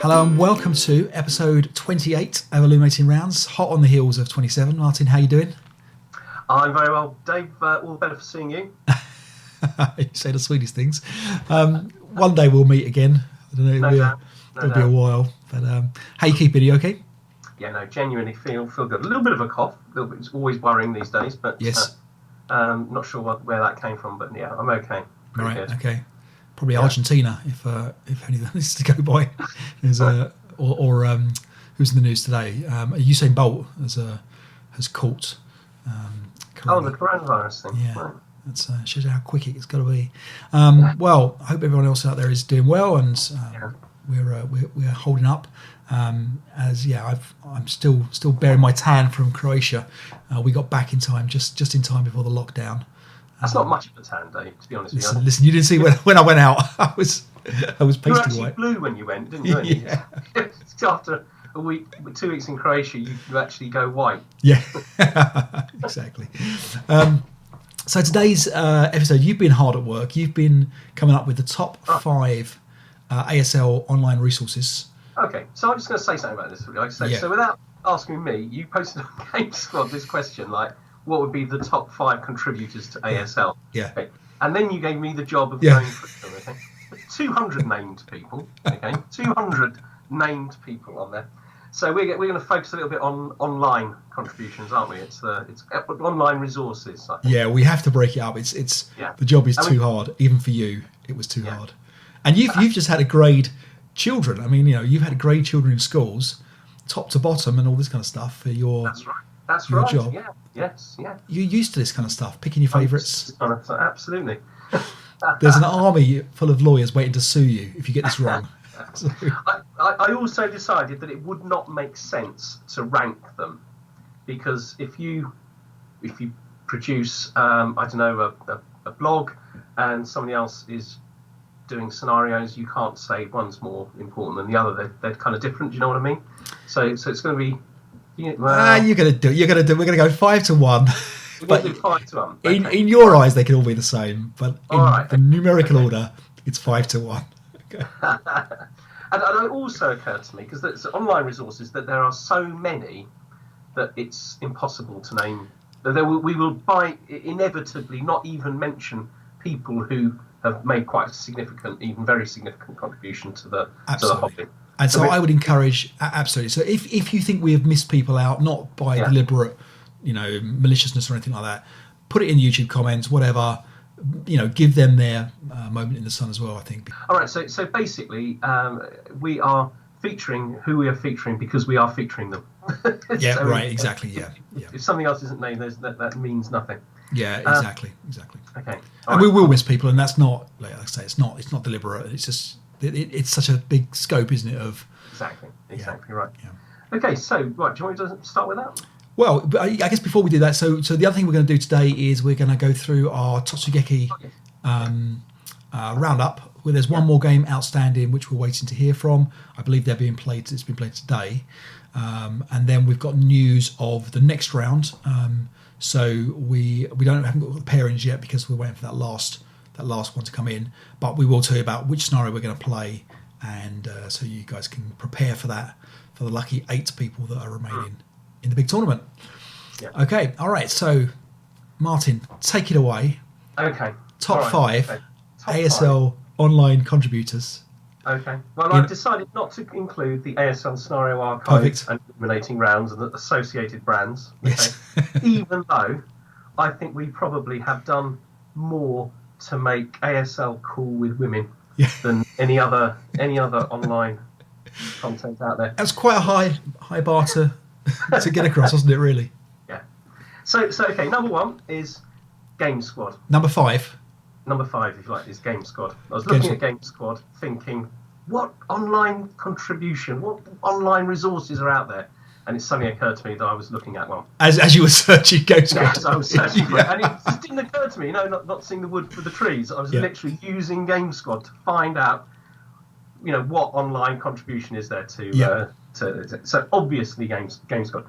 Hello and welcome to episode 28 of Illuminating Rounds, hot on the heels of 27. Martin, how you doing? I'm very well, Dave. All the better for seeing you. You say the sweetest things. One day we'll meet again. I don't know, it'll be a while. But how you keeping? Are you okay? Yeah, no, genuinely feel good. A little bit of a cough. It's always worrying these days, but yes. Not sure where that came from. But yeah, I'm okay. Pretty good. Okay. Probably Argentina, if anything is to go by. There's who's in the news today? Usain Bolt has caught. The coronavirus thing. Yeah, right. That shows you how quick it's got to be. Well, I hope everyone else out there is doing well, and we're holding up. I'm still bearing my tan from Croatia. We got back in time, just in time before the lockdown. That's not much of a tan, Dave, to be honest with you. Listen, you didn't see when I went out. I was pasty white. You were actually blue when you went, didn't you? Yeah. After a week, 2 weeks in Croatia, you actually go white. Yeah, exactly. So today's episode, you've been hard at work. You've been coming up with the top 5 ASL online resources. Okay, so I'm just going to say something about this. Like I say, So without asking me, you posted on Game Squad this question, like, what would be the top 5 contributors to ASL? Yeah. Okay. And then you gave me the job of going through them, okay? 200 named people, okay? 200 named people on there. So we're going to focus a little bit on online contributions, aren't we? It's online resources. I think. Yeah, we have to break it up. The job is too hard. Even for you, it was too hard. And you've just had to grade children. I mean, you've had to grade children in schools, top to bottom, and all this kind of stuff for your. That's right. That's right. Job. Yeah. Yes. Yeah. You're used to this kind of stuff, picking your favourites. Absolutely. There's an army full of lawyers waiting to sue you if you get this wrong. So. I also decided that it would not make sense to rank them, because if you produce a blog and somebody else is doing scenarios, you can't say one's more important than the other. They're kind of different. Do you know what I mean? So it's going to be. You're going to do. We're going to go 5 to 1. But do 5 to 1. Okay. In your eyes, they can all be the same. But in the numerical order, it's 5 to 1. Okay. And it also occurred to me, because there's online resources, that there are so many that it's impossible to name. We will inevitably not even mention people who have made quite a significant, even very significant contribution to the hobby. And so I would encourage, absolutely. So if you think we have missed people out, not by deliberate, maliciousness or anything like that, put it in YouTube comments, whatever. Give them their moment in the sun as well, I think. All right. So basically, we are featuring who we are featuring because we are featuring them. Exactly. Yeah. If something else isn't named, that means nothing. Yeah, exactly. Okay. And we will miss people, and that's not, like I say, it's not deliberate. It's just it's such a big scope, isn't it? Of exactly right. Yeah. Okay, so right, do you want me to start with that? Well, I guess before we do that, so the other thing we're going to do today is we're going to go through our Totsugeki roundup. Where there's one more game outstanding, which we're waiting to hear from. I believe they're being played. It's been played today, and then we've got news of the next round. So we haven't got the pairings yet because we're waiting for that last one to come in. But we will tell you about which scenario we're going to play, and so you guys can prepare for that for the lucky 8 people that are remaining in the big tournament. Yeah. Okay. All right. So, Martin, take it away. Okay. Top 5 ASL online contributors. Okay. Well, I've decided not to include the ASL Scenario Archive and Illuminating Rounds and the associated brands. Okay? Yes. Even though I think we probably have done more to make ASL cool with women than any other online content out there. That's quite a high bar to get across, wasn't it? Really. Yeah. So okay. Number 1 is Game Squad. Number 5, if you like, is Game Squad. I was looking at Game Squad, thinking, what online contribution, what online resources are out there? And it suddenly occurred to me that I was looking at one. As you were searching Game Squad. Yes, I was searching for it. And it just didn't occur to me, not seeing the wood for the trees. I was literally using Game Squad to find out, what online contribution is there to so obviously Game Squad.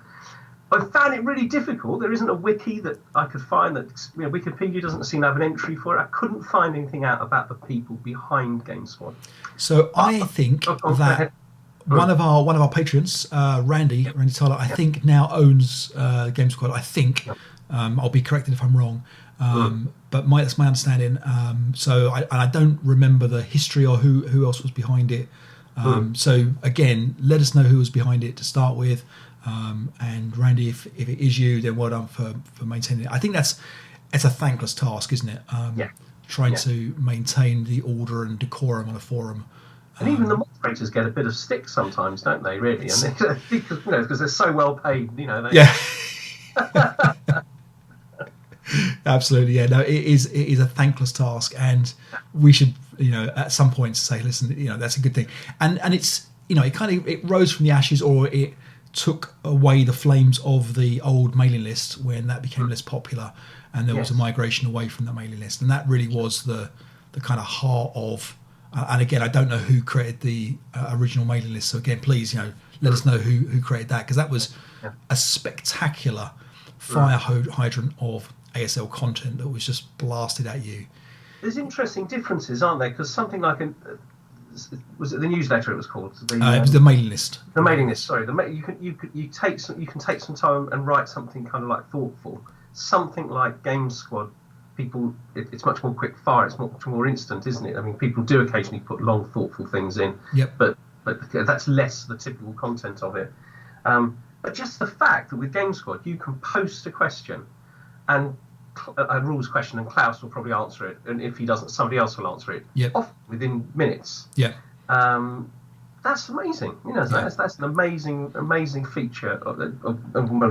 I found it really difficult. There isn't a wiki that I could find that Wikipedia doesn't seem to have an entry for it. I couldn't find anything out about the people behind Game Squad. So I think that one of our patrons, Randy Tyler, I think now owns Game Squad. I think I'll be corrected if I'm wrong, but that's my understanding. So I don't remember the history or who else was behind it. So again, let us know who was behind it to start with. And Randy, if it is you, then well done for maintaining it. I think it's a thankless task, isn't it? Trying to maintain the order and decorum on a forum. And even the moderators get a bit of stick sometimes, don't they? Really, and because they're so well paid, Absolutely, yeah. No, it is a thankless task, and we should, at some point say, listen, that's a good thing, and it's, it rose from the ashes, or it took away the flames of the old mailing list when that became less popular, and there was a migration away from the mailing list, and that really was the kind of heart of. And again, I don't know who created the original mailing list. So again, please, let us know who created that, because that was a spectacular fire hydrant of ASL content that was just blasted at you. There's interesting differences, aren't there? Because something like was it the newsletter? It was called it was the mailing list. The mailing list. Sorry, you can take some time and write something kind of like thoughtful. Something like Game Squad. People, it's much more quick fire. It's much more instant, isn't it? I mean, people do occasionally put long, thoughtful things in, but that's less the typical content of it. But just the fact that with Game Squad you can post a question, and a rules question, and Klaus will probably answer it, and if he doesn't, somebody else will answer it. Often within minutes. That's amazing. That's an amazing feature of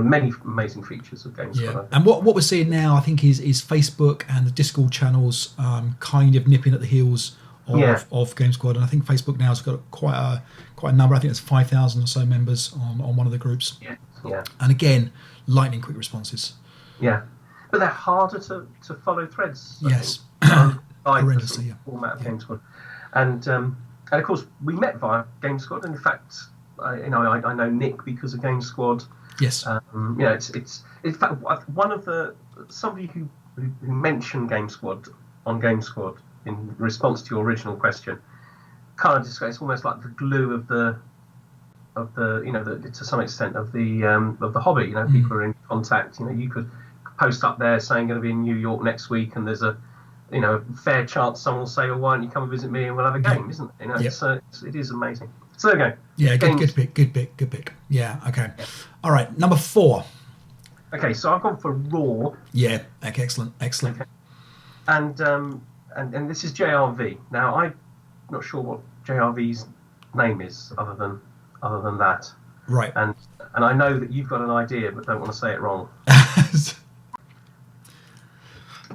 many amazing features of Game Squad. And what we're seeing now, I think, is Facebook and the Discord channels kind of nipping at the heels of Game Squad, and I think Facebook now has got quite a number. I think it's 5,000 or so members on one of the groups. And again, lightning quick responses. But they're harder to follow threads. Horrendously. Format of Game Squad, and of course, we met via Game Squad. And in fact, I know Nick because of Game Squad. Yes. It's in fact somebody who mentioned Game Squad on Game Squad in response to your original question. Kind of describes, it's almost like the glue of the to some extent of the hobby. People are in contact. You could post up there saying going to be in New York next week, and there's a fair chance someone will say, "Well, why don't you come and visit me and we'll have a game?" Isn't it? It is amazing. So there you go. Yeah, good pick. Yeah, okay. All right, number 4. Okay, so I've gone for Raw. Yeah, okay, excellent. Okay. And this is JRV. Now I'm not sure what JRV's name is other than that. Right. And I know that you've got an idea, but don't want to say it wrong.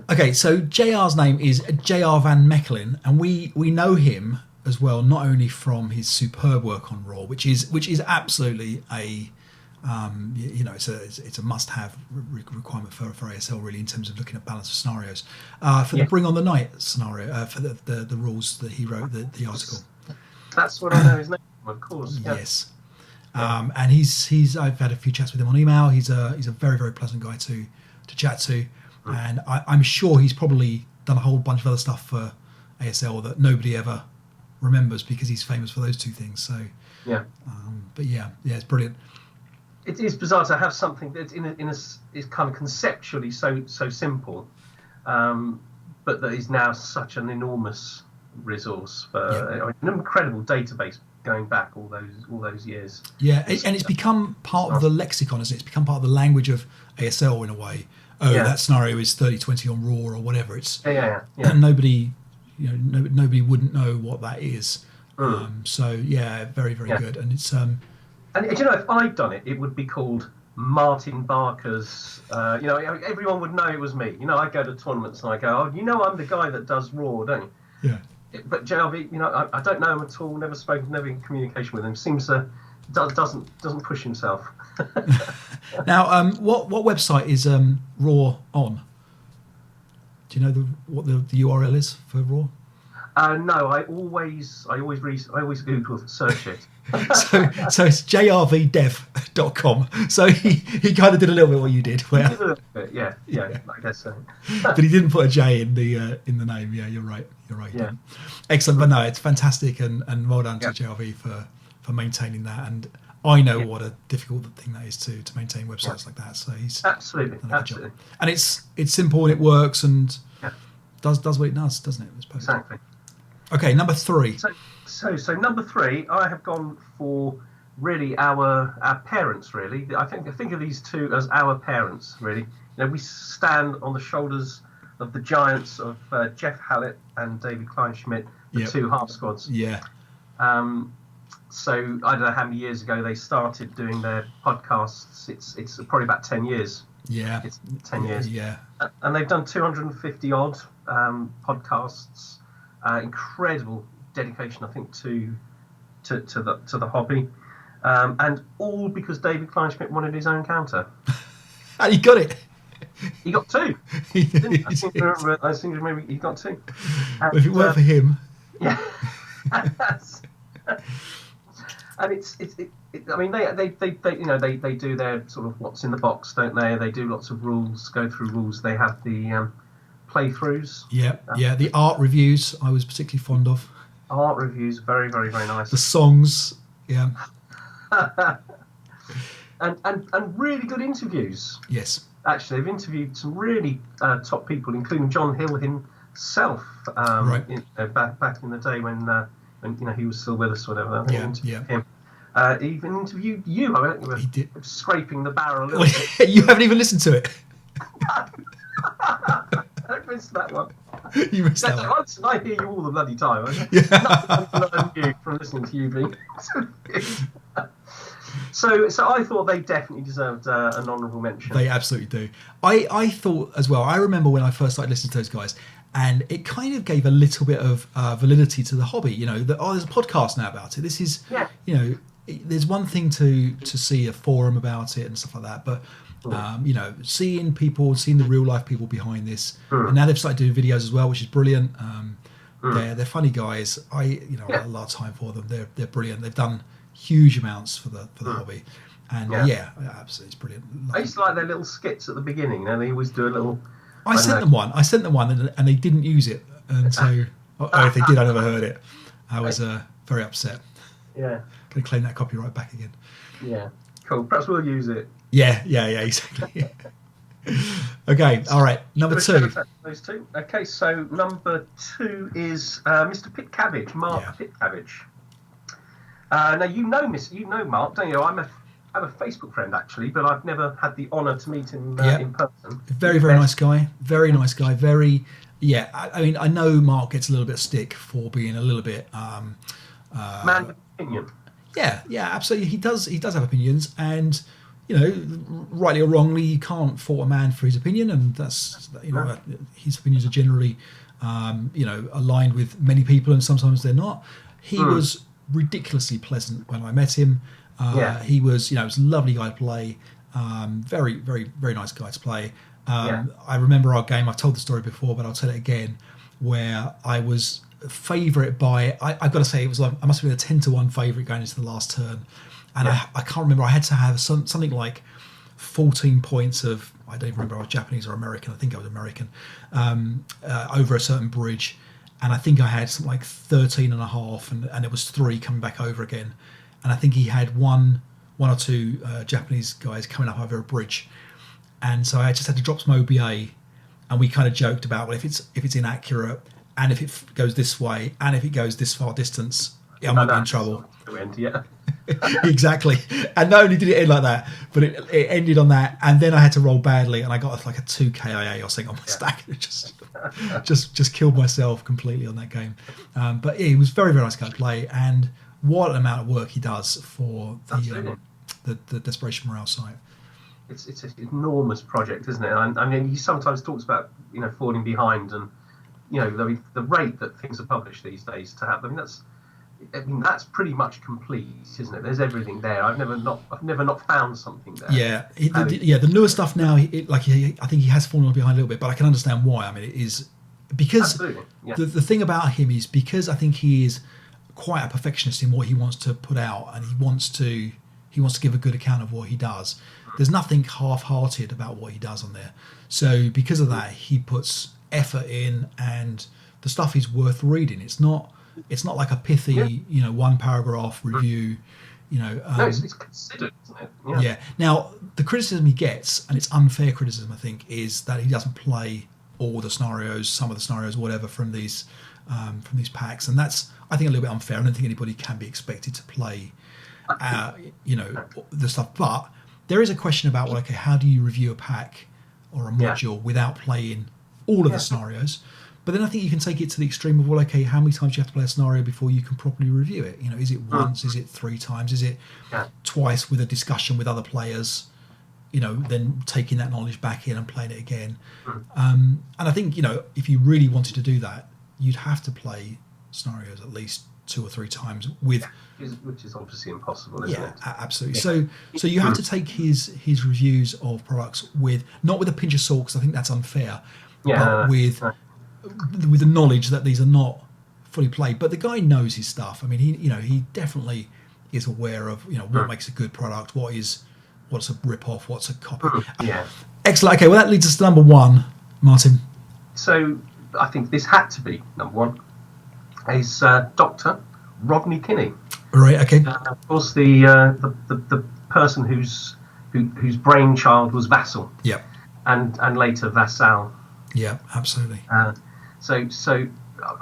Okay, so JR's name is JR Van Mechelen, and we know him as well, not only from his superb work on Raw, which is absolutely a it's a must-have requirement for ASL, really, in terms of looking at balance of scenarios. For the Bring on the Night scenario, for the rules that he wrote, the article. That's what I know his name from, of course. Yes. And he's I've had a few chats with him on email. He's a very, very pleasant guy to chat to. And I'm sure he's probably done a whole bunch of other stuff for ASL that nobody ever remembers, because he's famous for those two things. So but it's brilliant. It is bizarre to have something that's is kind of conceptually so simple, but that is now such an enormous resource for an incredible database going back all those years. Yeah, and it's become part of the lexicon, isn't it? It's become part of the language of ASL in a way. That scenario is 30-20 on Raw or whatever. It's and nobody wouldn't know what that is. So very, very good. And it's and if I'd done it, it would be called Martin Barker's. Everyone would know it was me. I go to tournaments and I go, I'm the guy that does Raw, don't you? Yeah. But JRV, I don't know him at all. Never spoken, never in communication with him. Seems doesn't push himself. Now, what website is Raw on? Do you know what the URL is for Raw? No, I always Google search it. so it's jrvdev.com. So he kind of did a little bit what you did. Where, a little bit, yeah, I guess so. But he didn't put a J in the name. Yeah, you're right. Yeah. Excellent. But no, it's fantastic, and well done to JRV for maintaining that, and I know what a difficult thing that is to maintain websites like that. So he's absolutely done a good job. And it's simple and it works and does what it does, doesn't it? Exactly. Okay, number 3. So number 3, I have gone for really our parents. Really, I think of these two as our parents. Really, we stand on the shoulders of the giants of Jeff Hallett and David Kleinschmidt, the two half squads. Yeah. So I don't know how many years ago they started doing their podcasts. It's probably about 10 years. Yeah. It's 10 years. Yeah. And they've done 250 odd podcasts. Incredible dedication, I think, to the hobby. And all because David Kleinschmidt wanted his own counter. And he got it. He got 2. I think maybe he got 2. And, if it weren't for him. Yeah. And I mean, they do their sort of what's in the box, don't they? They do lots of rules, go through rules. They have the playthroughs. Yeah. The art reviews I was particularly fond of. Art reviews, very, very, very nice. The songs, yeah. and really good interviews. Yes. Actually, they've interviewed some really top people, including John Hill himself. Right. Back in the day when he was still with us, or whatever. Yeah. Him. He even interviewed you. I think you were he did. Scraping the barrel a little bit. You haven't even listened to it. I missed that one. You missed that one. I hear you all the bloody time. Yeah. Nothing to learn you from listening to you being so I thought they definitely deserved an honourable mention. They absolutely do. I thought as well. I remember when I first started listening to those guys, and it kind of gave a little bit of validity to the hobby. There's a podcast now about it. This is, there's one thing to see a forum about it and stuff like that, but seeing the real life people behind this, and now they've started doing videos as well, which is brilliant. They're funny guys. I got a lot of time for them. They're brilliant. They've done huge amounts for the hobby, and absolutely, it's brilliant. I used to like their little skits at the beginning. They always do a little. I sent them one, and they didn't use it, and so if they did, I never heard it. I was very upset. Yeah. Going to claim that copyright back again. Yeah. Cool. Perhaps we'll use it. Yeah, exactly. Okay, all right. Number 2. Those two. Okay, so number 2 is Mr. Pit Cabbage, Mark Pit Cabbage. Now you know Mark, don't you? I'm a Facebook friend actually, but I've never had the honour to meet him in person. Very, very nice guy. Very nice guy. Very. Yeah, I mean, I know Mark gets a little bit of stick for being a little bit. Man with opinion. Yeah, absolutely. He does have opinions, and rightly or wrongly, you can't fault a man for his opinion, and that's his opinions are generally, aligned with many people, and sometimes they're not. He was ridiculously pleasant when I met him. He was, was a lovely guy to play. Very, very, very nice guy to play. I remember our game. I've told the story before, but I'll tell it again. Where I was favourite by, I've got to say, it was I must have been a 10-1 favourite going into the last turn, and I can't remember. I had to have something like 14 points of, I don't even remember if I was Japanese or American. I think I was American, over a certain bridge, and I think I had something like 13.5, and it was 3 coming back over again, and I think he had one or two Japanese guys coming up over a bridge, and so I just had to drop some OBA, and we kind of joked about, well, if it's inaccurate, and if it goes this way, and if it goes this far distance, I might be in trouble. Exactly. And not only did it end like that, but it ended on that, and then I had to roll badly, and I got like a 2 KIA or something on my stack. It just killed myself completely on that game. But he was very, very nice guy to play, and what an amount of work he does for the Desperation Morale site. It's an enormous project, isn't it? I mean, he sometimes talks about falling behind, and the rate that things are published these days to have. That's pretty much complete, isn't it? There's everything there. I've never not found something there. Yeah, the newer stuff now. I think he has fallen behind a little bit, but I can understand why. I mean, it is because the thing about him is because I think he is quite a perfectionist in what he wants to put out, and he wants to give a good account of what he does. There's nothing half-hearted about what he does on there. So because of that, he puts effort in, and the stuff is worth reading. It's not It's not like a pithy, one paragraph review. No, it's considered, isn't it? Yeah. Now, the criticism he gets, and it's unfair criticism, I think, is that he doesn't play all the scenarios, some of the scenarios, whatever, from these packs, and that's, I think, a little bit unfair. I don't think anybody can be expected to play, the stuff. But there is a question about, well, okay, how do you review a pack or a module without playing all of the scenarios? But then I think you can take it to the extreme of, well, okay, how many times do you have to play a scenario before you can properly review it? Is it once? Is it 3 times? Is it twice with a discussion with other players? Then taking that knowledge back in and playing it again. And I think, if you really wanted to do that, you'd have to play scenarios at least 2 or 3 times with... Which is obviously impossible, isn't it? Yeah, absolutely. So you have to take his reviews of products not with a pinch of salt, because I think that's unfair, but with the knowledge that these are not fully played. But the guy knows his stuff. I mean, he definitely is aware of what makes a good product, what's a rip-off, what's a copy. Excellent. Okay, well, that leads us to number 1, Martin. So I think this had to be number 1. Is Dr. Rodney Kinney. Right. Okay. Of course, the person whose brainchild was Vassal. Yeah. And later Vassal. Yeah, absolutely. So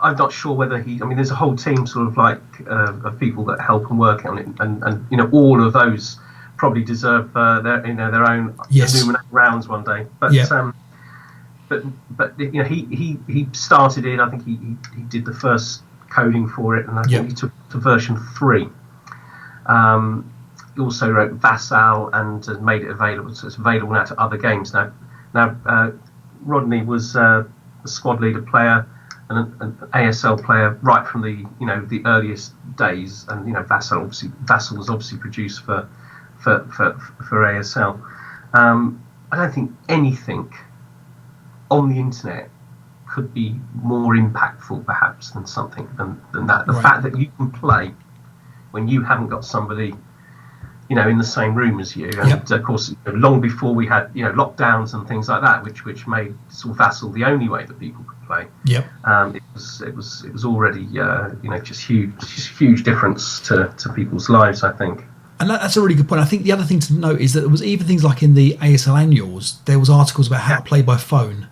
I'm not sure whether there's a whole team sort of like of people that help and work on it, and all of those probably deserve their own Illuminating rounds one day. But he started it. I think he did the first coding for it, and I think he took it to version 3. He also wrote Vassal and made it available, so it's available now to other games. Now Rodney was a squad leader player and an ASL player right from the earliest days, and Vassal was obviously produced for ASL. I don't think anything on the internet could be more impactful, perhaps, than something than that. The fact that you can play when you haven't got somebody, in the same room as you, and of course, long before we had lockdowns and things like that, which made sort of Vassal the only way that people could play. It was already just huge difference to people's lives, I think. And that's a really good point. I think the other thing to note is that there was even things like in the ASL annuals, there was articles about how to play by phone,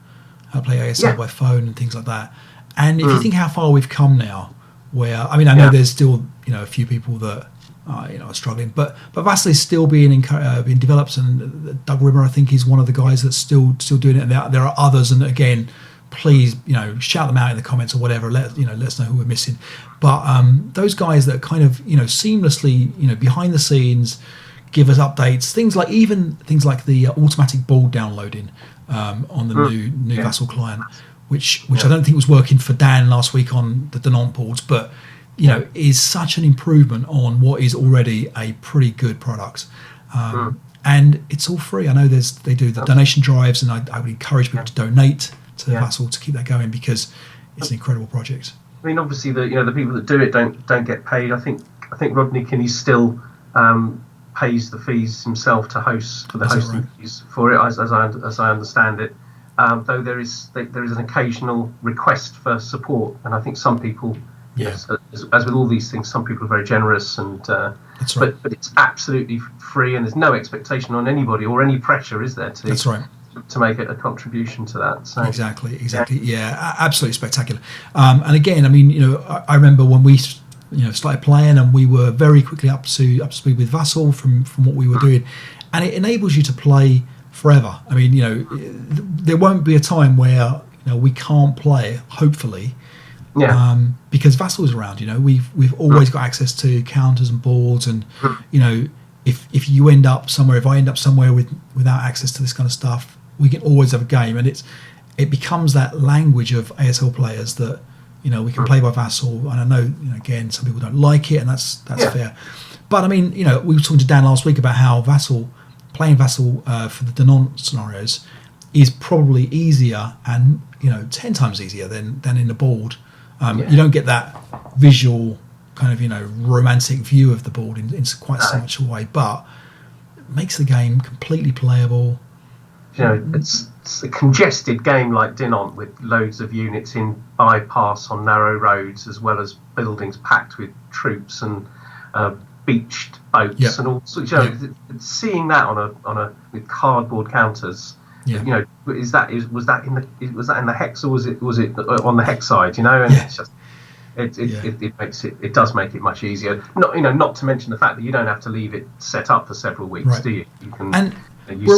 how to play ASL by phone and things like that. And if you think how far we've come now, where, I know there's still, a few people that are struggling, but Vassal is still being developed, and Doug Rimmer, I think, is one of the guys that's still doing it. And there are others, and again, please, shout them out in the comments or whatever. Let us know who we're missing. But those guys that kind of, seamlessly, behind the scenes, give us updates. Things like the automatic board downloading on the new Vassal client, which I don't think was working for Dan last week on the Dinant boards, but is such an improvement on what is already a pretty good product. And it's all free. I know they do the donation drives, and I would encourage people to donate to Vassal to keep that going, because it's an incredible project. Obviously the people that do it don't get paid. I think Rodney Kinney still pays the fees himself to host for the hosting fees for it, as I understand it. Though there is an occasional request for support, and I think some people, as with all these things, some people are very generous, and that's right. But it's absolutely free, and there's no expectation on anybody or any pressure, is there? That's right. To make a contribution to that. So. Exactly. Yeah, absolutely spectacular. And again, I remember when we started playing, and we were very quickly up to speed with Vassal from what we were doing, and it enables you to play forever. There won't be a time where we can't play, hopefully. Because Vassal is around. We've always got access to counters and boards, and if you end up somewhere, if I end up somewhere without access to this kind of stuff, we can always have a game, and it becomes that language of ASL players that we can play by Vassal. And I know again, some people don't like it, and that's fair. But we were talking to Dan last week about how playing Vassal for the Dinant scenarios is probably easier, and 10 times easier than in the board. You don't get that visual kind of romantic view of the board in quite so much a way, but it makes the game completely playable. it's a congested game like Dinant with loads of units in bypass on narrow roads, as well as buildings packed with troops and beached boats and all sorts. Seeing that on a with cardboard counters. Was that in the hex, or was it on the hex side? And it's just it does make it much easier. Not to mention the fact that you don't have to leave it set up for several weeks, do you? You can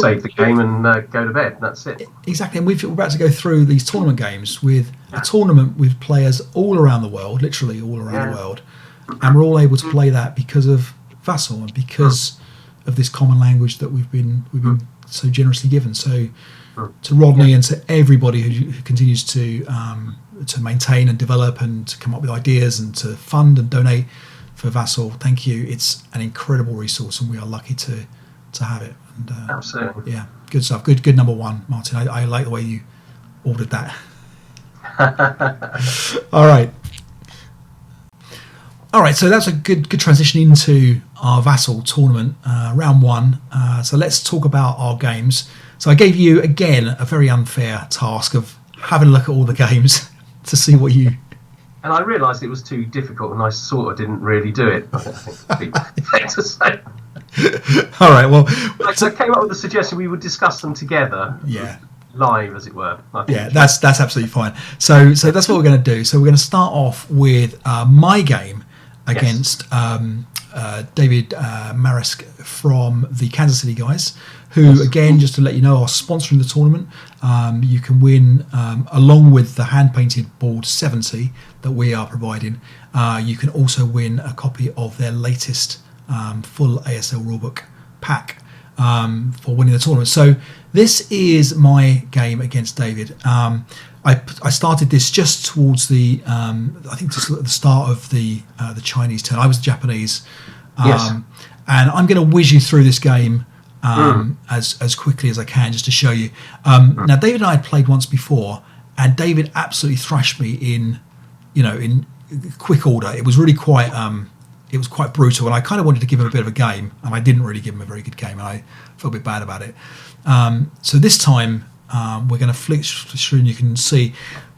save the game and go to bed. That's it. Exactly, and we're about to go through these tournament games with a tournament with players all around the world, literally all around the world, and we're all able to play that because of Vassal and because of this common language that we've been so generously given. So to Rodney and to everybody who continues to maintain and develop and to come up with ideas and to fund and donate for Vassal, thank you. It's an incredible resource, and we are lucky to have it. And, absolutely. Yeah, good stuff. Good number one, Martin. I like the way you ordered that. All right, so that's a good transition into our Vassal tournament, round one. So let's talk about our games. So I gave you, again, a very unfair task of having a look at all the games to see what you... And I realised it was too difficult, and I sort of didn't really do it. I think it'd be fair to say. All right, well... I came up with a suggestion we would discuss them together. Yeah. Live, as it were. Yeah, that's absolutely fine. So that's what we're going to do. So we're going to start off with my game against David Marisk from the Kansas City guys, who, again, just to let you know, are sponsoring the tournament. You can win, along with the hand-painted board 70 that we are providing, you can also win a copy of their latest full ASL rulebook pack for winning the tournament. So this is my game against David. I started this just towards the I think just at the start of the Chinese turn. I was Japanese, and I'm going to whiz you through this game as quickly as I can just to show you. Now, David and I had played once before, and David absolutely thrashed me in quick order. It was really quite brutal, and I kind of wanted to give him a bit of a game, and I didn't really give him a very good game, and I felt a bit bad about it. So this time we're going to flick through, and you can see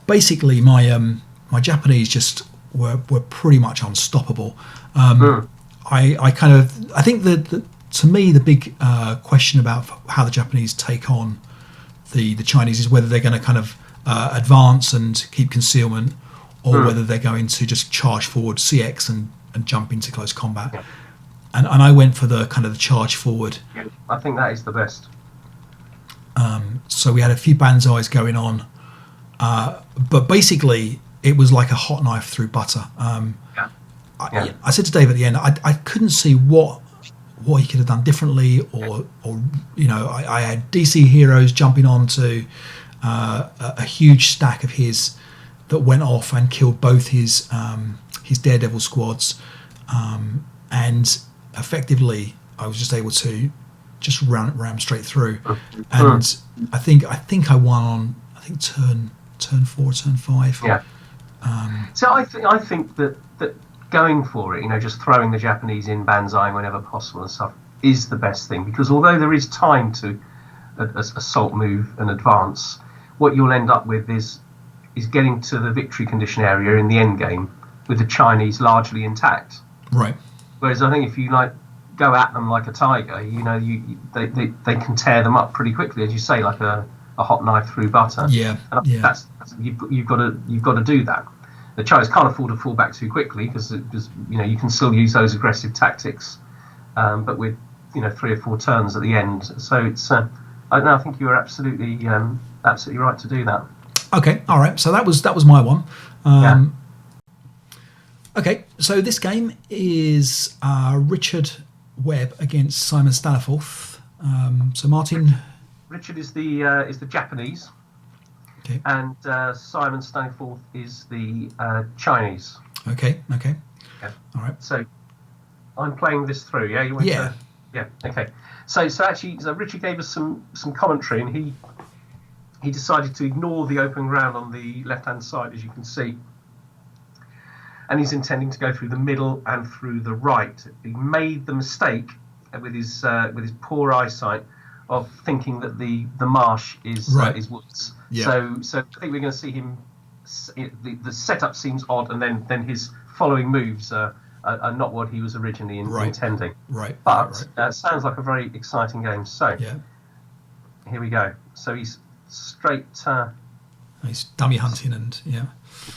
basically my Japanese just were pretty much unstoppable. I think that to me the big question about how the Japanese take on the Chinese is whether they're going to kind of advance and keep concealment, or whether they're going to just charge forward CX and jump into close combat. And I went for the kind of the charge forward. I think that is the best. So we had a few banzais going on, but basically it was like a hot knife through butter. I said to Dave at the end, I couldn't see what he could have done differently, or I had DC heroes jumping onto a huge stack of his that went off and killed both his Daredevil squads, and effectively I was just able to just ram straight through, and I think I won on turn 4, turn 5. So I think that going for it, just throwing the Japanese in banzai whenever possible and stuff is the best thing, because although there is time to assault, move and advance, what you'll end up with is getting to the victory condition area in the end game with the Chinese largely intact. Right. Whereas I think if you go at them like a tiger, they can tear them up pretty quickly, as you say, like a hot knife through butter. And that's you've got to do that. The Chinese can't afford to fall back too quickly because you can still use those aggressive tactics, but with 3 or 4 turns at the end. So it's I think you are absolutely right to do that. Okay, all right. So that was my one. Okay, so this game is Richard Webb against Simon Staniforth. So Martin, Richard is the Japanese, okay, and Simon Staniforth is the Chinese. Okay. Yeah. All right. So I'm playing this through. Yeah. Yeah. Okay. So Richard gave us some commentary, and he decided to ignore the open ground on the left-hand side, as you can see. And he's intending to go through the middle and through the right. He made the mistake with his poor eyesight of thinking that the marsh is is woods. Yeah. So I think we're going to see him. The setup seems odd, and then his following moves are not what he was originally intending. Right. But sounds like a very exciting game. So here we go. So he's straight. He's dummy hunting and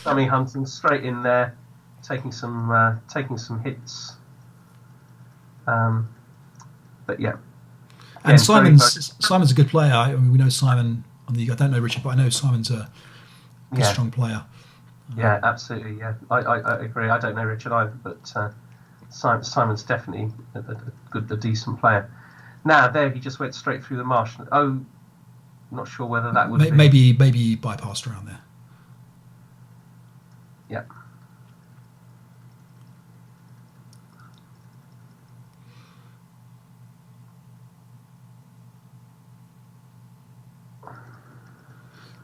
dummy hunting straight in there, taking some hits. But yeah. And Simon's a good player. I mean, we know Simon. I don't know Richard, but I know Simon's a good, strong player. Yeah, absolutely. Yeah, I agree. I don't know Richard either, but Simon's definitely a decent player. Now there, he just went straight through the marsh. Oh, not sure whether that would maybe he bypassed around there. Yeah.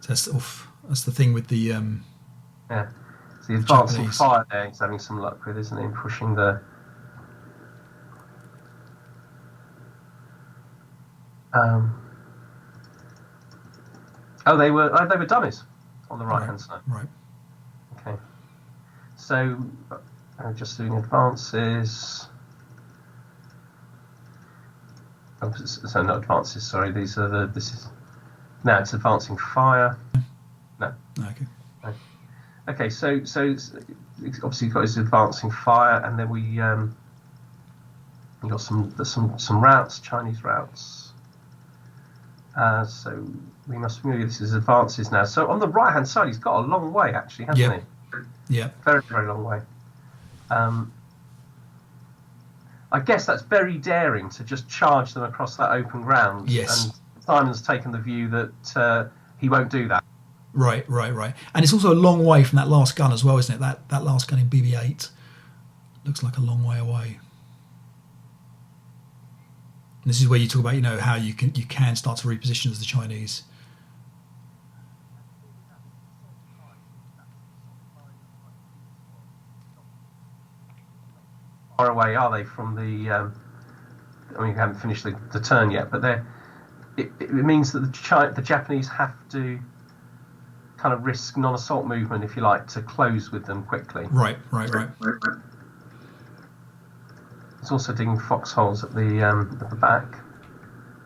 That's the thing with the It's the advancing fire there he's having some luck with, isn't he? Pushing the they were dummies on the right hand side. Right. Okay. So I'm just doing advances. So not advances. Sorry, these are now it's advancing fire. No. Okay. Okay. So it's obviously got his advancing fire, and then we got some routes, Chinese routes. So we must move. This is advances now. So on the right hand side, he's got a long way actually, hasn't he? Yeah. Very, very long way. I guess that's very daring to just charge them across that open ground. Yes. And Simon's taken the view that he won't do that. Right. And it's also a long way from that last gun as well, isn't it? That last gun in BB-8 looks like a long way away. And this is where you talk about, how you can start to reposition as the Chinese. Far away are they from the? I mean, you haven't finished the turn yet, but it means that the Japanese have to kind of risk non-assault movement, if you like, to close with them quickly. Right. He's also digging foxholes at the back,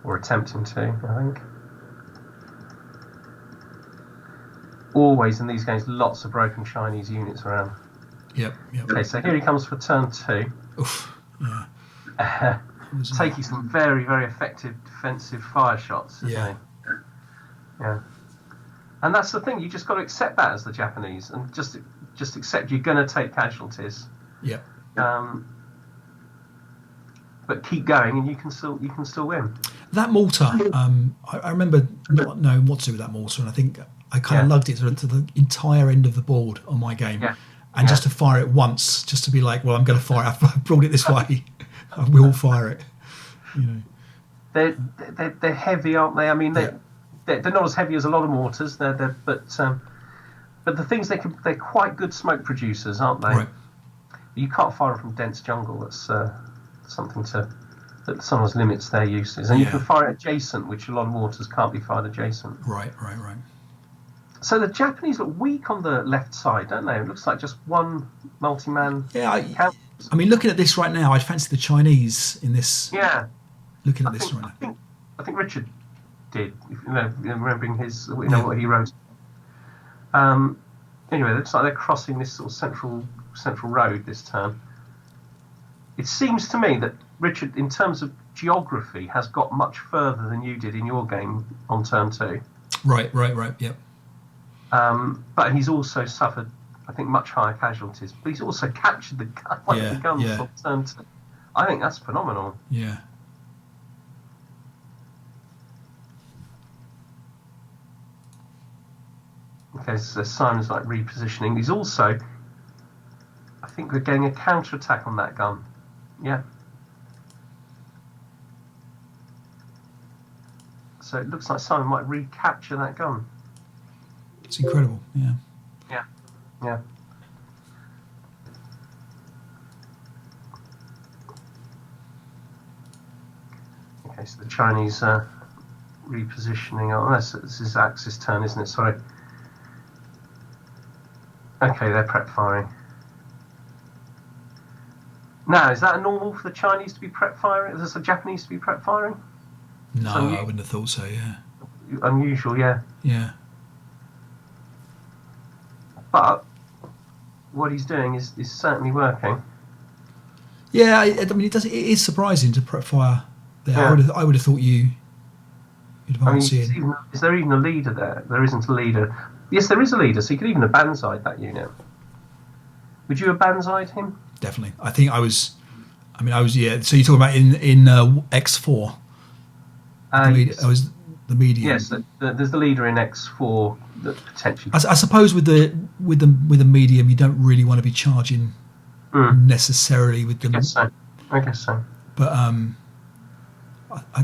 or attempting to, I think. Always in these games, lots of broken Chinese units around. Yep. Okay, so here he comes for turn 2. Oof. Yeah. Taking some very, very effective defensive fire shots. Yeah. And that's the thing. You just got to accept that as the Japanese, and just accept you're going to take casualties. Yeah. But keep going, and you can still win. That mortar. I remember not knowing what to do with that mortar, and I think I kind of lugged it to the entire end of the board on my game. Yeah. And just to fire it once, just to be like, well, I'm going to fire it. I've brought it this way. I will fire it. They're heavy, aren't they? I mean, they're not as heavy as a lot of mortars. But the things they're quite good smoke producers, aren't they? Right. You can't fire from dense jungle. That's something that sometimes limits their uses. And you can fire it adjacent, which a lot of mortars can't be fired adjacent. Right. So the Japanese look weak on the left side, don't they? It looks like just one multi-man. Yeah, I mean, looking at this right now, I'd fancy the Chinese in this. Yeah. Looking at this right now. I think Richard did, remembering his, what he wrote. Anyway, it looks like they're crossing this sort of central road this turn. It seems to me that Richard, in terms of geography, has got much further than you did in your game on turn 2. Right, yep. But he's also suffered, I think, much higher casualties. But he's also captured one of the guns on turn 2. I think that's phenomenal. Yeah. Okay, so Simon's like repositioning. He's also, I think we're getting a counter-attack on that gun. Yeah. So it looks like Simon might recapture that gun. It's incredible, yeah. Okay, so the Chinese repositioning. Oh, this is Axis turn, isn't it? Sorry. Okay, they're prep firing. Now, is that normal for the Chinese to be prep firing? Is this the Japanese to be prep firing? No, I wouldn't have thought so. Yeah. Unusual, yeah. Yeah. But what he's doing is certainly working. Yeah, I mean, it is surprising to prep fire there. Yeah. I would have thought you'd advance in. Is there even a leader there? There isn't a leader. Yes, there is a leader, so you could even have banzaied that unit. Would you have banzaied him? Definitely. I think I was. Yeah. So you're talking about in X4. I was the medium. Yes, there's the leader in X4 that potentially. I suppose with the medium, you don't really want to be charging necessarily with them. I guess so. But I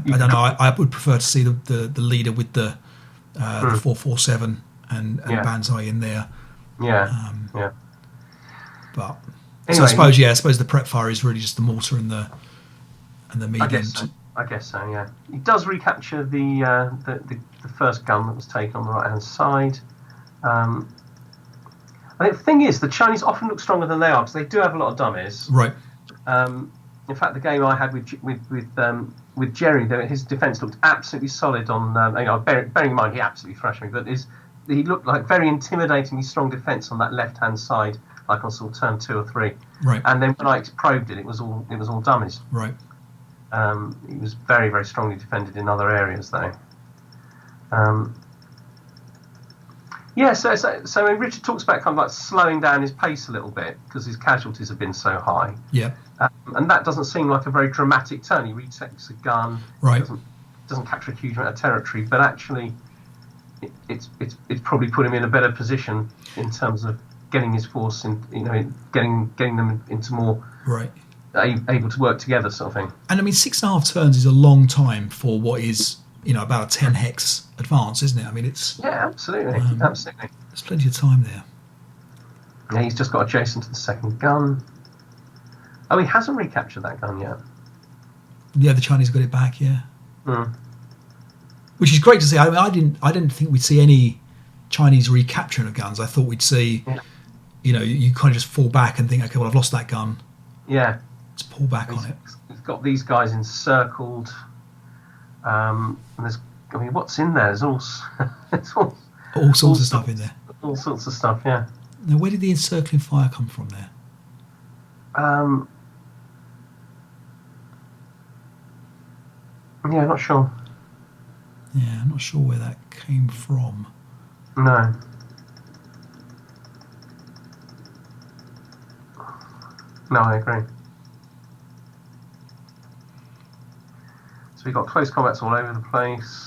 don't know. I would prefer to see the leader with the 447 and banzai in there. Yeah. Yeah. But anyway, so I suppose the prep fire is really just the mortar and the medium. I guess so. Yeah, he does recapture the first gun that was taken on the right hand side. I think the thing is, the Chinese often look stronger than they are because they do have a lot of dummies. Right. In fact, the game I had with Jerry, his defence looked absolutely solid. On bearing in mind he absolutely thrashed me, but he looked like very intimidatingly strong defence on that left hand side, like on sort of turn 2 or 3. Right. And then when I probed it was all dummies. Right. He was very, very strongly defended in other areas, though. So Richard talks about kind of like slowing down his pace a little bit because his casualties have been so high. Yeah. And that doesn't seem like a very dramatic turn. He retakes a gun. Right. Doesn't capture a huge amount of territory, but actually, it's probably put him in a better position in terms of getting his force getting them into more. Right. Able to work together, sort of thing. And I mean, 6.5 turns is a long time for what is, about a 10 hex advance, isn't it? I mean, it's absolutely. There's plenty of time there. Yeah, he's just got adjacent to the second gun. Oh, he hasn't recaptured that gun yet. Yeah, the Chinese got it back. Yeah. Which is great to see. I mean, I didn't think we'd see any Chinese recapturing of guns. I thought we'd see, you kind of just fall back and think, okay, well, I've lost that gun. Yeah. Let's pull back on it. He's got these guys encircled. And what's in there? There's all sorts of stuff in there. All sorts of stuff, yeah. Now, where did the encircling fire come from there? Yeah, not sure. Yeah, I'm not sure where that came from. No. No, I agree. So we've got close combats all over the place.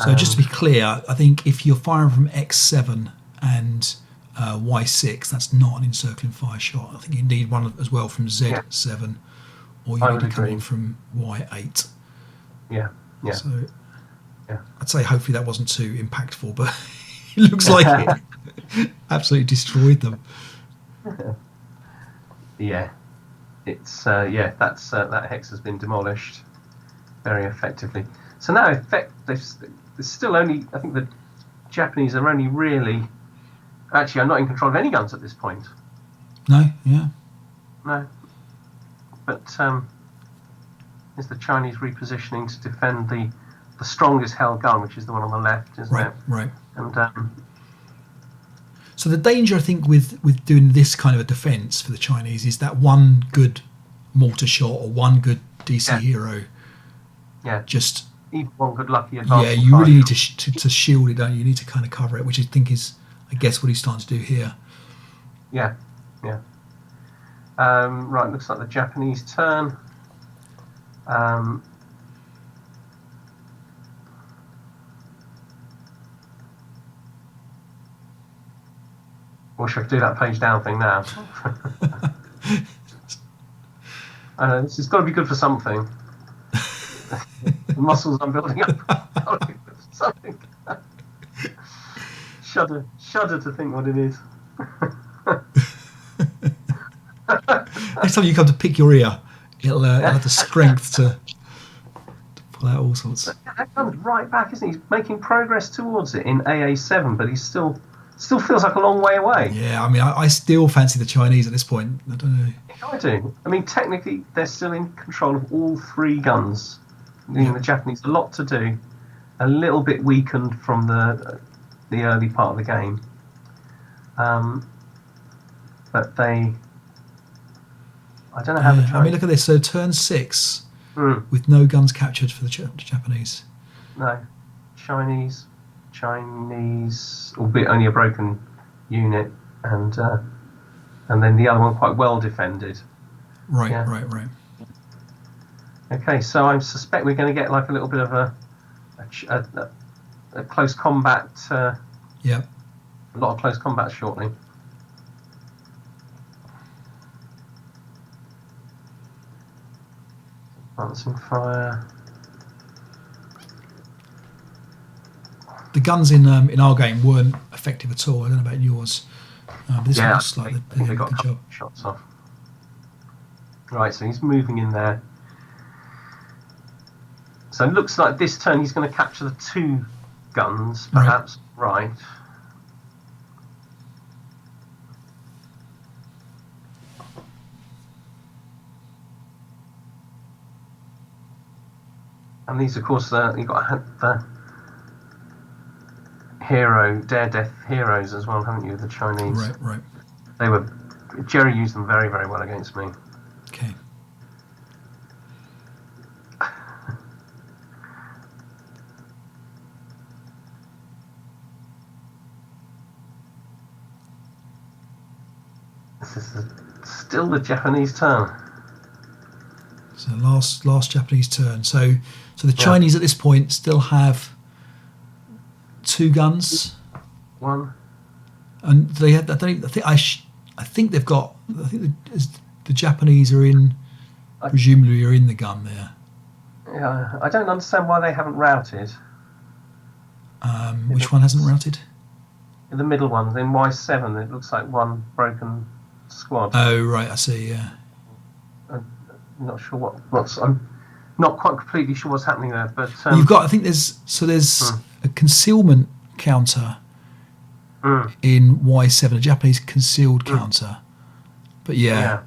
So just to be clear, I think if you're firing from X7 and Y6, that's not an encircling fire shot. I think you need one as well from Z7, or you need to come in from Y8. Yeah. So I'd say hopefully that wasn't too impactful, but it looks like it absolutely destroyed them. Yeah, it's that hex has been demolished very effectively. So now, there's still only, I think the Japanese are only really, actually, are not in control of any guns at this point. No, but is the Chinese repositioning to defend the strongest held gun, which is the one on the left, isn't it? Right. And so the danger, I think, with doing this kind of a defence for the Chinese is that one good mortar shot or one good DC hero. Yeah. Just even one good lucky advance. Yeah, you really need to shield it, don't you? You need to kind of cover it, which I think is, I guess, what he's starting to do here. Yeah. Right, looks like the Japanese turn. Wish I could do that page down thing now. I know, this has got to be good for something. The muscles I'm building up. Got to be good for something. Shudder to think what it is. Next time you come to pick your ear, it'll have the strength to pull out all sorts. That comes right back, isn't he? He's making progress towards it in AA7, but he's still feels like a long way away. Yeah, I mean, I still fancy the Chinese at this point. I don't know. I do. I mean, technically, they're still in control of all three guns. The Japanese, a lot to do. A little bit weakened from the early part of the game. But they... I don't know how the Chinese... I mean, look at this. So turn 6 with no guns captured for the Japanese. No. Chinese, albeit only a broken unit, and then the other one quite well defended. Right, yeah. right. Okay, so I suspect we're going to get like a little bit of a close combat. Yeah. A lot of close combat shortly. Advancing fire. The guns in our game weren't effective at all. I don't know about in yours. But this one looks like they got a good job. Shots off. Right, so he's moving in there. So it looks like this turn he's going to capture the 2 guns, perhaps. Right. And these, of course, you've got the dare death heroes as well, haven't you? The Chinese. Right. Jerry used them very, very well against me. Okay. This is still the Japanese turn. So last Japanese turn. So the Chinese at this point still have 2 guns. 1. And they had. I think they've got. I think the Japanese are in. Presumably, are in the gun there. Yeah, I don't understand why they haven't routed. Which one hasn't routed? The middle one, in Y7, it looks like one broken squad. Oh right, I see. Yeah. I'm not sure what's. I'm not quite completely sure what's happening there, but you've got. I think there's a concealment counter in Y7, a Japanese concealed counter. But yeah.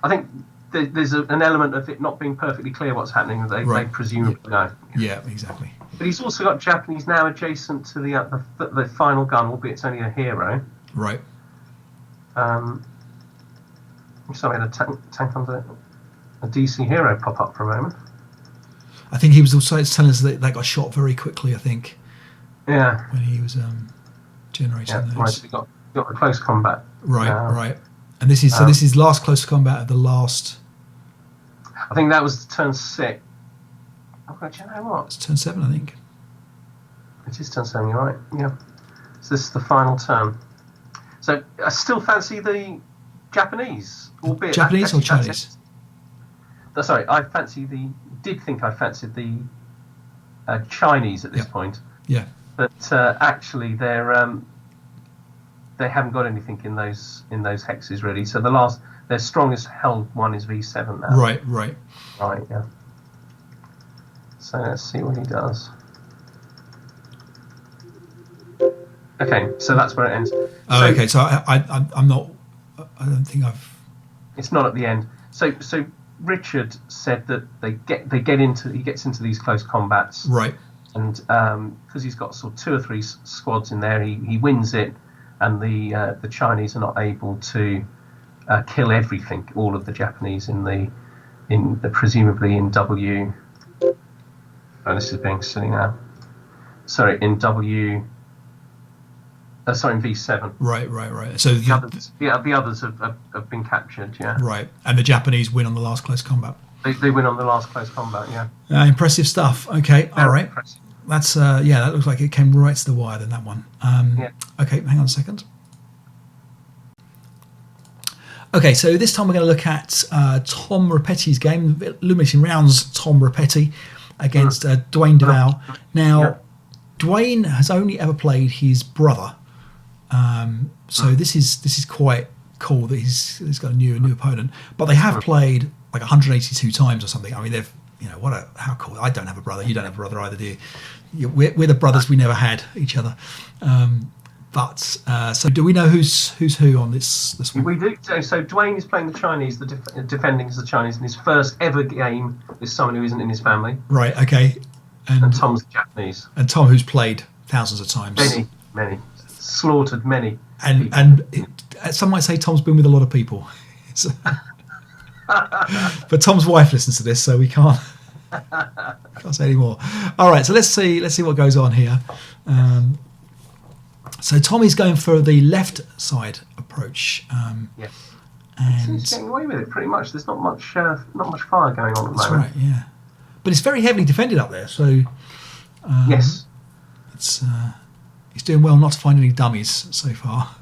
I think there's an element of it not being perfectly clear what's happening. They presumably know. Yeah, exactly. But he's also got Japanese now adjacent to the final gun, albeit it's only a hero. Right. So we had a tank under a DC hero pop up for a moment. I think he was also telling us that got shot very quickly. I think. Yeah. When he was generating those. Right. So we got a close combat. Right. And this is last close combat of the last. I think that was turn 6. Okay, do you know what? It's turn 7, I think. It is turn 7. You're right. Yeah. So this is the final turn. So I still fancy the Japanese, albeit Japanese or Chinese. Sorry, did think I fancied the Chinese at this point. Yeah. But actually, they haven't got anything in those hexes really. So their strongest held one is V7 now. Right. Yeah. So let's see what he does. Okay, so that's where it ends. Okay. So I'm not. I don't think I've. It's not at the end. So Richard said that he gets into these close combats. Right. And because he's got sort of 2 or 3 squads in there, he wins it, and the Chinese are not able to kill everything. All of the Japanese presumably in W. Oh, this is being silly now. Sorry, in W. Sorry, in V7. Right. So the others have been captured. Yeah. Right, and the Japanese win on the last close combat. They win on the last close combat. Yeah. Impressive stuff. Okay. All right. Impressive. That's that looks like it came right to the wire. Then that one. Okay, hang on a second. Okay, so this time we're going to look at Tom Repetti's game, Illuminating Rounds. Tom Repetti against Dwayne DeVal. Now, Dwayne has only ever played his brother, so this is quite cool that he's got a new opponent. But they have played like 182 times or something. I mean, how cool. I don't have a brother. You don't have a brother either, do you? We're the brothers we never had each other. But so do we know who's who on this one? We do. So Dwayne is playing the Chinese, defending as the Chinese in his first ever game with someone who isn't in his family. Right. Okay. And Tom's the Japanese. And Tom, who's played thousands of times. Many. Slaughtered many. And some might say Tom's been with a lot of people. But Tom's wife listens to this, so we can't say any more. All right, so let's see what goes on here. So Tommy's going for the left side approach. Yes. And he's getting away with it pretty much. There's not much fire going on at the moment. That's right, yeah. But it's very heavily defended up there, so yes, it's he's doing well not to find any dummies so far.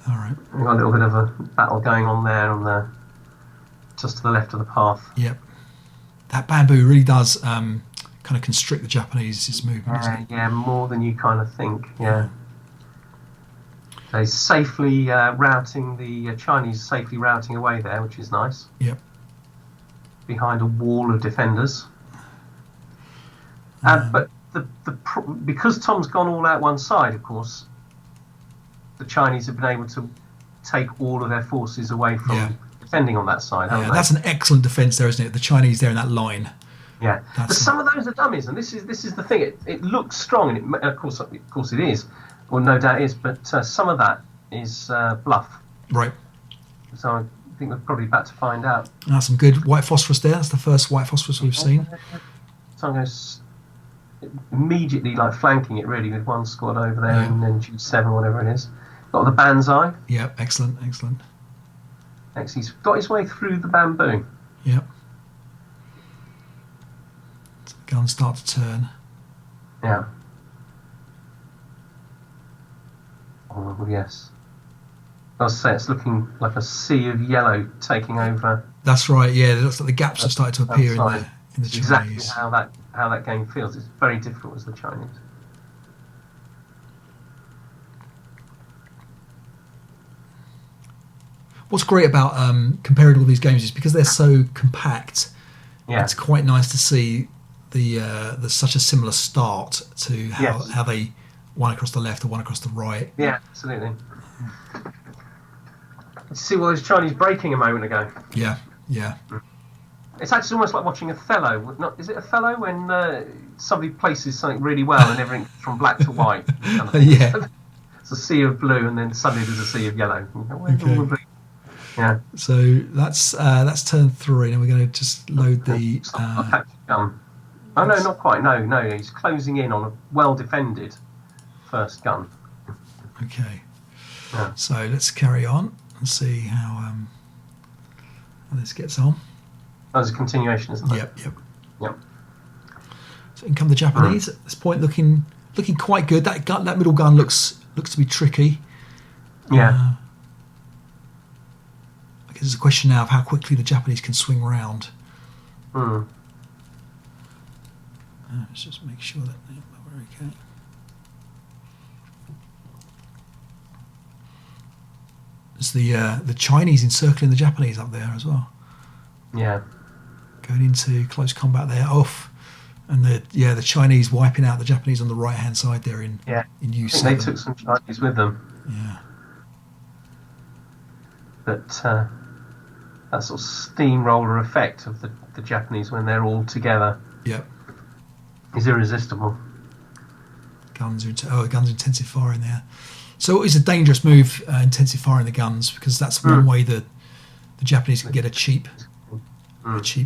All right. We've got a little bit of a battle going on there just to the left of the path. Yep. That bamboo really does kind of constrict the Japanese' movement, doesn't it? Yeah, more than you kind of think, yeah. So he's safely the Chinese safely routing away there, which is nice. Yep. Behind a wall of defenders. But because Tom's gone all out one side, of course, the Chinese have been able to take all of their forces away from defending on that side, haven't they? That's an excellent defence there, isn't it? The Chinese there in that line. Yeah, but some of those are dummies, and this is the thing. It looks strong, and of course it is. Well, no doubt it is, but some of that is bluff. Right. So I think we're probably about to find out. That's some good white phosphorus there. That's the first white phosphorus we've seen. So I'm going to immediately flanking it really with one squad over there and then G7, whatever it is. Got the banzai. Yeah, excellent. Next, he's got his way through the bamboo. Yep. So the guns start to turn. Yeah. Oh, yes. I was say it's looking like a sea of yellow taking over. That's right. Yeah, it looks like the gaps have started to appear in the Chinese. Exactly how that game feels. It's very difficult as the Chinese. What's great about comparing all these games is because they're so compact. Yeah. It's quite nice to see there's such a similar start to how they one across the left or one across the right. Yeah, absolutely. You see all those Chinese breaking a moment ago. Yeah. It's actually almost like watching Othello. Is it Othello when somebody places something really well and everything from black to white? Yeah. It's a sea of blue and then suddenly there's a sea of yellow. Okay. Yeah. So that's turn 3, and we're going to just load the. Gun. Oh no, not quite. No. He's closing in on a well-defended first gun. Okay. Yeah. So let's carry on and see how this gets on. That's a continuation, isn't it? Yep. So in come the Japanese at this point, looking quite good. That middle gun looks to be tricky. Yeah. I guess it's a question now of how quickly the Japanese can swing round. Let's just make sure that we're okay. There's the Chinese encircling the Japanese up there as well. Yeah. Going into close combat there, off, and the Chinese wiping out the Japanese on the right hand side there in U7. They took some Chinese with them. Yeah. But that sort of steamroller effect of the Japanese when they're all together. Yep. Is irresistible. Guns intensive firing there. So it's a dangerous move, intensive firing the guns, because that's one way that the Japanese can get a cheap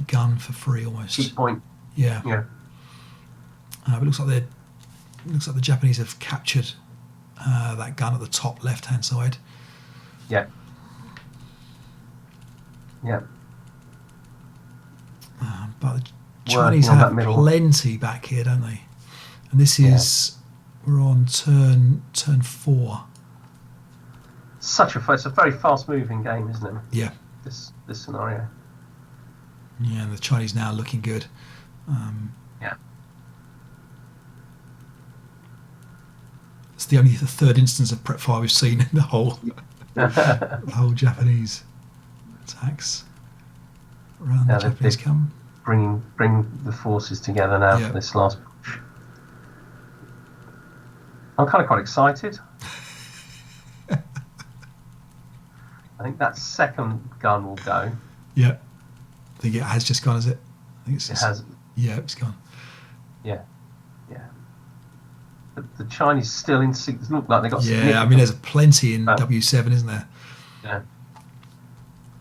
gun for free almost. Cheap point. Yeah. Yeah. But it looks like the Japanese have captured that gun at the top left hand side. Yeah. Yeah. But the Chinese have plenty back here, don't they? And this is we're on turn 4. It's a very fast moving game, isn't it? Yeah. This scenario. Yeah, and the Chinese now looking good. Yeah. It's the third instance of prep fire we've seen in the whole Japanese attacks. around the Japanese camp. Bring the forces together now for this last push. I'm kind of quite excited. I think that second gun will go. Yeah. I think it has just gone, is it? I think it has. Yeah, it's gone. Yeah. The Chinese still in. Look like they got. Yeah, I mean, there's plenty in W7, isn't there? Yeah.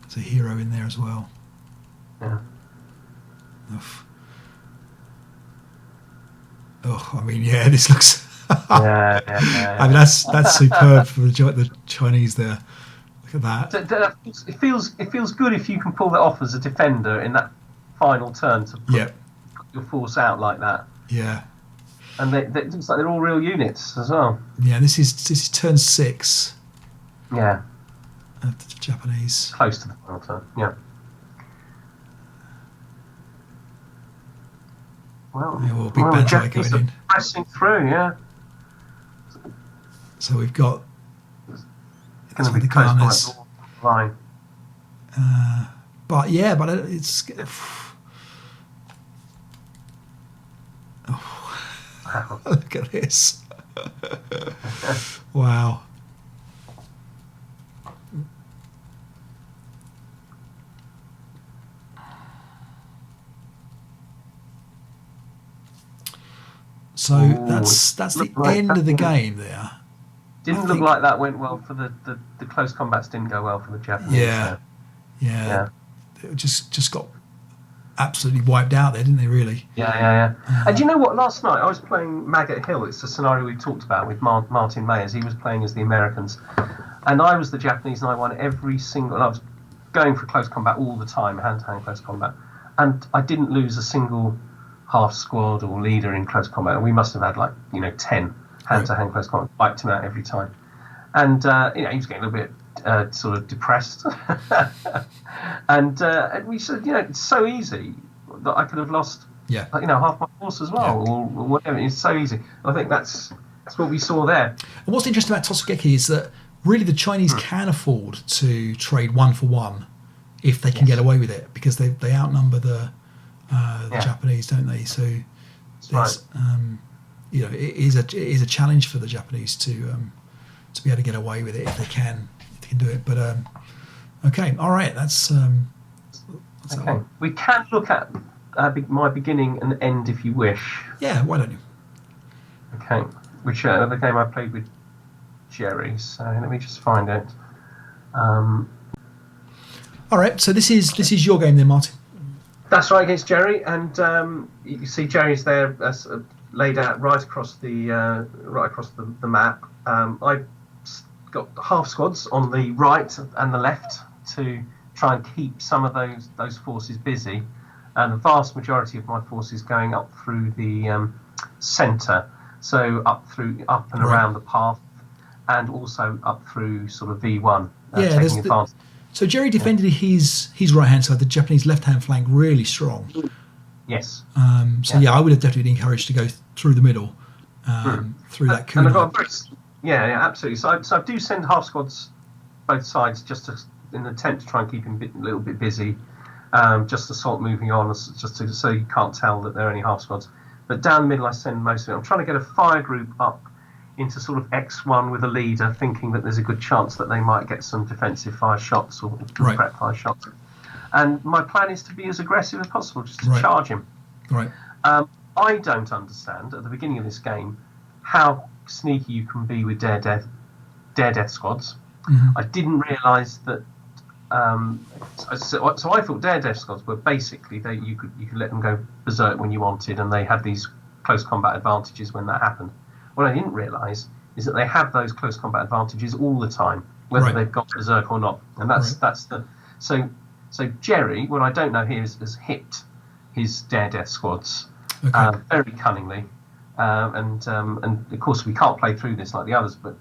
There's a hero in there as well. Yeah. Oh, I mean, yeah, this looks. yeah. I mean, that's superb for the Chinese there. Look at that. It feels good if you can pull that off as a defender in that final turn to put your force out like that. Yeah. And it looks like they're all real units as well. Yeah, this is turn 6. Yeah. Of the Japanese. Close to the final turn. Yeah. Well, big banjo going in. Pressing through, yeah. So we've got. It's going to be close to the line. But it's. Oh, look at this! Wow. So that's the end of the game there. Didn't look like that went well for the close combats. Didn't go well for the Japanese. Yeah. It just got absolutely wiped out there, didn't they? Really. Yeah. And do you know what? Last night I was playing Maggot Hill. It's a scenario we talked about with Martin Mayers. He was playing as the Americans, and I was the Japanese, and I won every single. And I was going for close combat all the time, hand-to-hand close combat, and I didn't lose a single half squad or leader in close combat. And we must have had 10 hand-to-hand close combat, wiped him out every time. And he was getting a little bit sort of depressed. and we said, it's so easy that I could have lost, half my force as well, or whatever. It's so easy. I think that's what we saw there. And what's interesting about Totsugeki is that really the Chinese can afford to trade 1 for 1 if they can get away with it, because they outnumber the Japanese, don't they? So there's, it is a challenge for the Japanese to be able to get away with it if they can do it. But okay, all right, that's okay. That we can look at my beginning and end if you wish. Yeah, why don't you? Okay, which another game I played with Jerry. So let me just find it. All right, so this is your game then, Martin. That's right, against Jerry, and you see Jerry's there laid out right across the map. I got half squads on the right and the left to try and keep some of those forces busy, and the vast majority of my forces going up through the centre, so up and around the path, and also up through sort of V1, taking advantage. So Jerry defended his right hand side, the Japanese left hand flank, really strong. Yes. I would have definitely been encouraged to go through the middle, through that kunai. And I've got yeah, absolutely. So I do send half squads both sides just in an attempt to try and keep him a little bit busy, just assault moving on, so you can't tell that there are any half squads. But down the middle, I send most of it. I'm trying to get a fire group up into sort of X1 with a leader, thinking that there's a good chance that they might get some defensive fire shots or prep fire shots. And my plan is to be as aggressive as possible, just to charge him. Right. I don't understand at the beginning of this game how sneaky you can be with dare death squads. Mm-hmm. I didn't realise that. So I thought dare death squads were basically you could let them go berserk when you wanted, and they had these close combat advantages when that happened. What I didn't realise is that they have those close combat advantages all the time, whether they've got berserk or not, and that's the so Jerry. What I don't know here has hit his dare death squads very cunningly, and of course we can't play through this like the others. But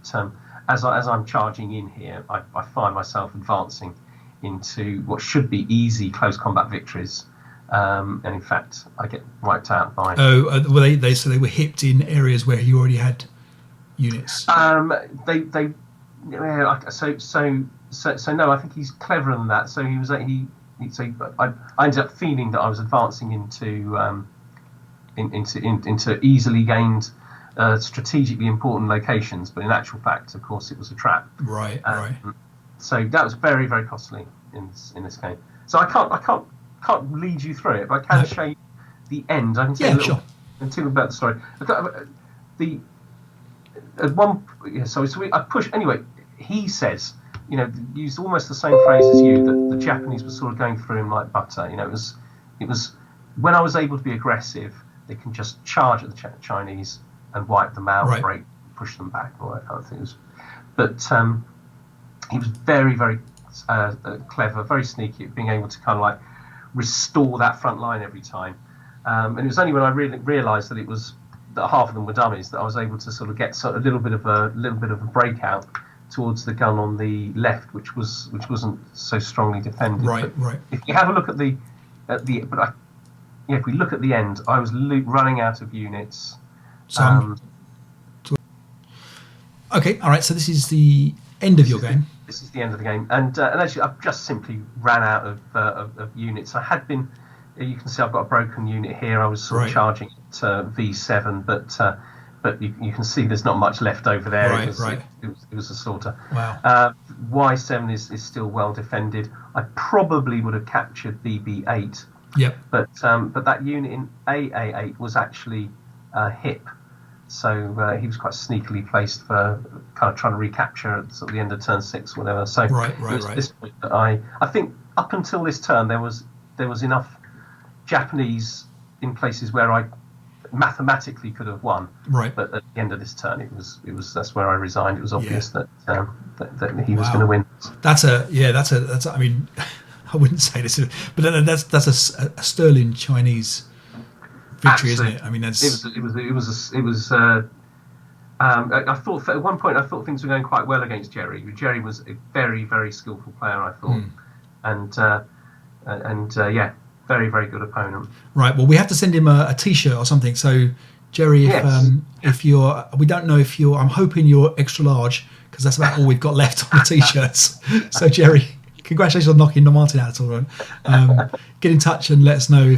as I'm charging in here, I find myself advancing into what should be easy close combat victories. And in fact, I get wiped out by. Oh, well, they were hipped in areas where you already had units. So no, I think he's cleverer than that. So he I ended up feeling that I was advancing into easily gained, strategically important locations, but in actual fact, of course, it was a trap. Right. So that was very, very costly in this game. So I can't lead you through it, but I can show you the end. I can tell you a little about the story. I push anyway. He says, used almost the same phrase as you, that the Japanese were sort of going through him like butter. It was when I was able to be aggressive, they can just charge at the Chinese and wipe them out, break, push them back, all that kind of things. But he was very, very clever, very sneaky at being able to kind of like restore that front line every time. And it was only when I really realised that half of them were dummies that I was able to sort of get a little bit of a breakout towards the gun on the left, which wasn't so strongly defended. Right. If you have a look if we look at the end, I was running out of units. Okay, all right. So this is the end of your game. This is the end of the game, and actually, I've just simply ran out of units. I had been. You can see I've got a broken unit here. I was sort of charging at V7, but you can see there's not much left over there. It was a slaughter. Wow. Y7 is still well defended. I probably would have captured BB8. Yep. But that unit in AA8 was actually hip, so he was quite sneakily placed for kind of trying to recapture at sort of the end of turn 6, or whatever. So right. This point that I think up until this turn there was enough Japanese in places where I mathematically could have won. Right. But at the end of this turn, it was that's where I resigned. It was obvious that he was going to win. That's I mean, I wouldn't say this, but that's a sterling Chinese victory, Absolutely. isn't it? I mean, it was. I thought at one point things were going quite well against Jerry. Jerry was a very, very skillful player, I thought, and very, very good opponent. Right. Well, we have to send him a T-shirt or something. So, Jerry, if you're, we don't know if you're. I'm hoping you're extra large because that's about all we've got left on the T-shirts. So, Jerry, congratulations on knocking the Martin out. All right. Get in touch and let us know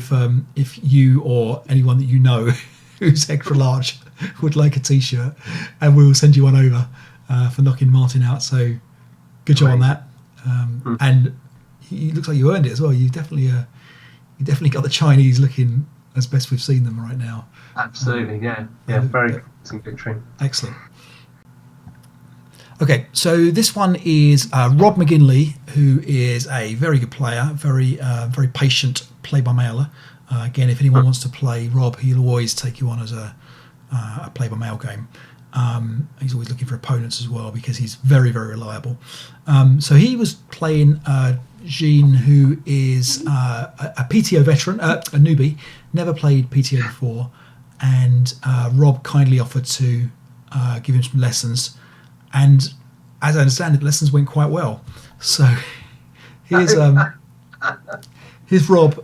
if you or anyone that you know who's extra large would like a T-shirt, and we'll send you one over for knocking Martin out. So, good job on that. And it looks like you earned it as well. You definitely got the Chinese looking as best we've seen them right now. Absolutely, very convincing victory. Excellent. Okay, so this one is Rob McGinley, who is a very good player, very patient play-by-mailer. Again, if anyone wants to play Rob, he'll always take you on as a play-by-mail game. He's always looking for opponents as well because he's very, very reliable. So he was playing Jean, who is a PTO veteran, a newbie, never played PTO before, and Rob kindly offered to give him some lessons, and as I understand it, the lessons went quite well. So here's Rob.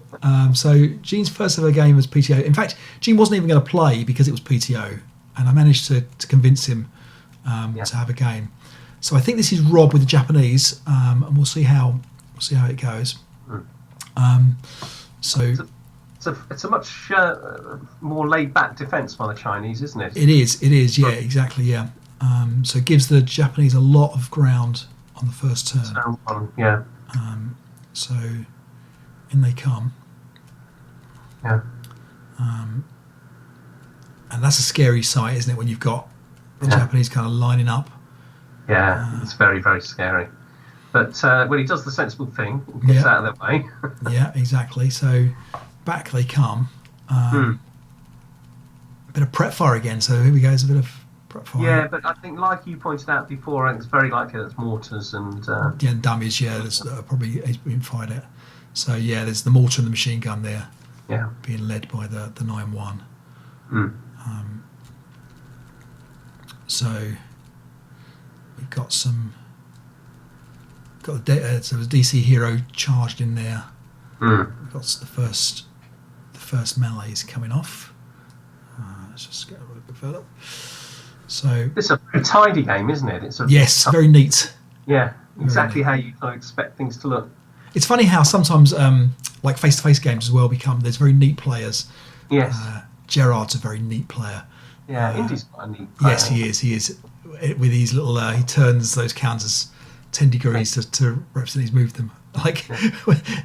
So Jean's first ever game was PTO. In fact, Jean wasn't even going to play because it was PTO, and I managed to convince him to have a game. So I think this is Rob with the Japanese, and we'll see how it goes. It's a much more laid back defence by the Chinese, isn't it? It is. Yeah, exactly. Yeah. So it gives the Japanese a lot of ground on the first turn. Yeah. So in they come. Yeah. And that's a scary sight, isn't it, when you've got the Japanese kind of lining up? Yeah, it's very, very scary. But when he does the sensible thing, he gets out of their way. Yeah, exactly. So back they come. A bit of prep fire again. So here we go. It's a bit of prep fire. Yeah, but I think, like you pointed out before, it's very likely that's mortars and dummies. Yeah, there's probably being fired at. So yeah, there's the mortar and the machine gun there. Yeah, being led by the 9-1. So we've got some. So the DC hero charged in there. We've got the first melees coming off. Let's just get a little bit further. So it's a very tidy game, isn't it? Yes, very neat. Yeah, exactly how you kind of expect things to look. It's funny how sometimes like face-to-face games as well there's very neat players. Yes. Gerard's a very neat player. Yeah, Indy's quite a neat player. Yes, he is. With his little, he turns those counters 10 degrees to represent he's moved them. Like,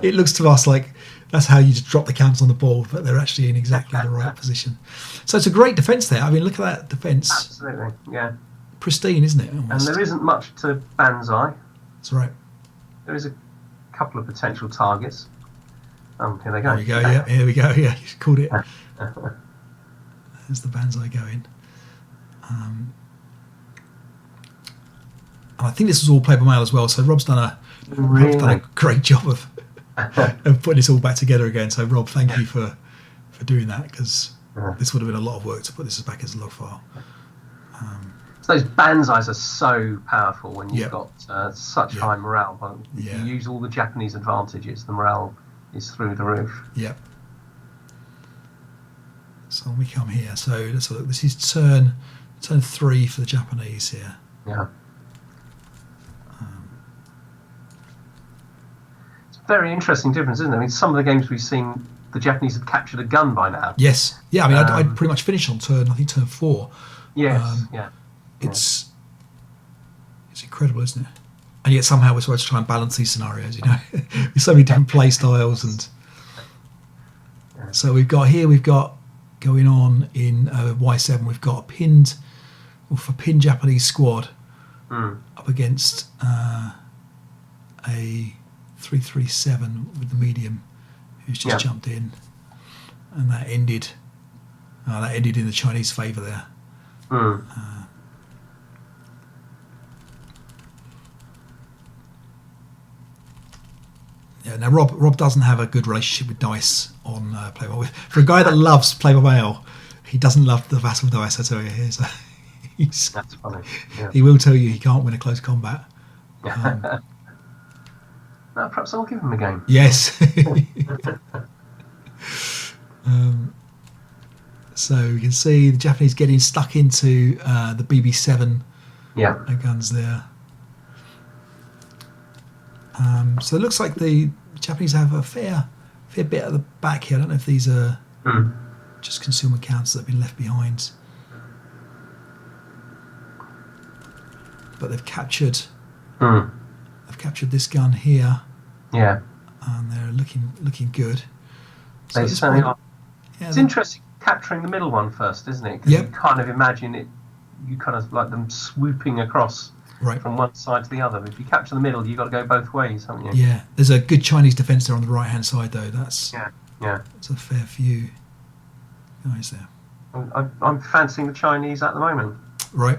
it looks to us like that's how you just drop the counters on the ball, but they're actually in exactly the right position. So it's a great defence there. I mean, look at that defence. Absolutely, yeah. Pristine, isn't it? Almost. And there isn't much to Banzai. That's right. There is a couple of potential targets. Here they go. There we go, yeah. Here we go, yeah. You called it. There's the Banzai going. And I think this was all played by mail as well, so Rob's done a great job of putting this all back together again. So Rob, thank you for doing that, because this would have been a lot of work to put this back as a log file. So those Banzais are so powerful when you've got such high morale. But if you use all the Japanese advantages, the morale is through the roof. Yep. So we come here. So let's have a look. This is turn 3 for the Japanese here. Yeah. It's a very interesting difference, isn't it? I mean, some of the games we've seen, the Japanese have captured a gun by now. Yes. Yeah. I mean, I'd pretty much finished on turn 4. Yes. It's incredible, isn't it? And yet somehow we're supposed to try and balance these scenarios, you know, with so many different play styles. And so we've got going on in Y7, we've got a pinned Japanese squad up against a 337 with the medium who's just jumped in, and that ended in the Chinese favour there. Yeah, now Rob doesn't have a good relationship with dice on Play by Mail. For a guy that loves Play by Mail, he doesn't love the Vassal dice, I tell you. That's funny. Yeah. He will tell you he can't win a close combat. No, perhaps I'll give him a game. Yes. So you can see the Japanese getting stuck into the BB7 guns there. So it looks like the Japanese have a fair bit at the back here. I don't know if these are just concealment counts that have been left behind, but they've captured this gun here. Yeah, and they're looking good. So they certainly are. Yeah, it's interesting capturing the middle one first, isn't it? Because you kind of imagine it. You kind of like them swooping across. Right. From one side to the other. If you capture the middle, you've got to go both ways, haven't you? Yeah. There's a good Chinese defence there on the right-hand side, though. That's a fair few guys there. I'm fancying the Chinese at the moment. Right.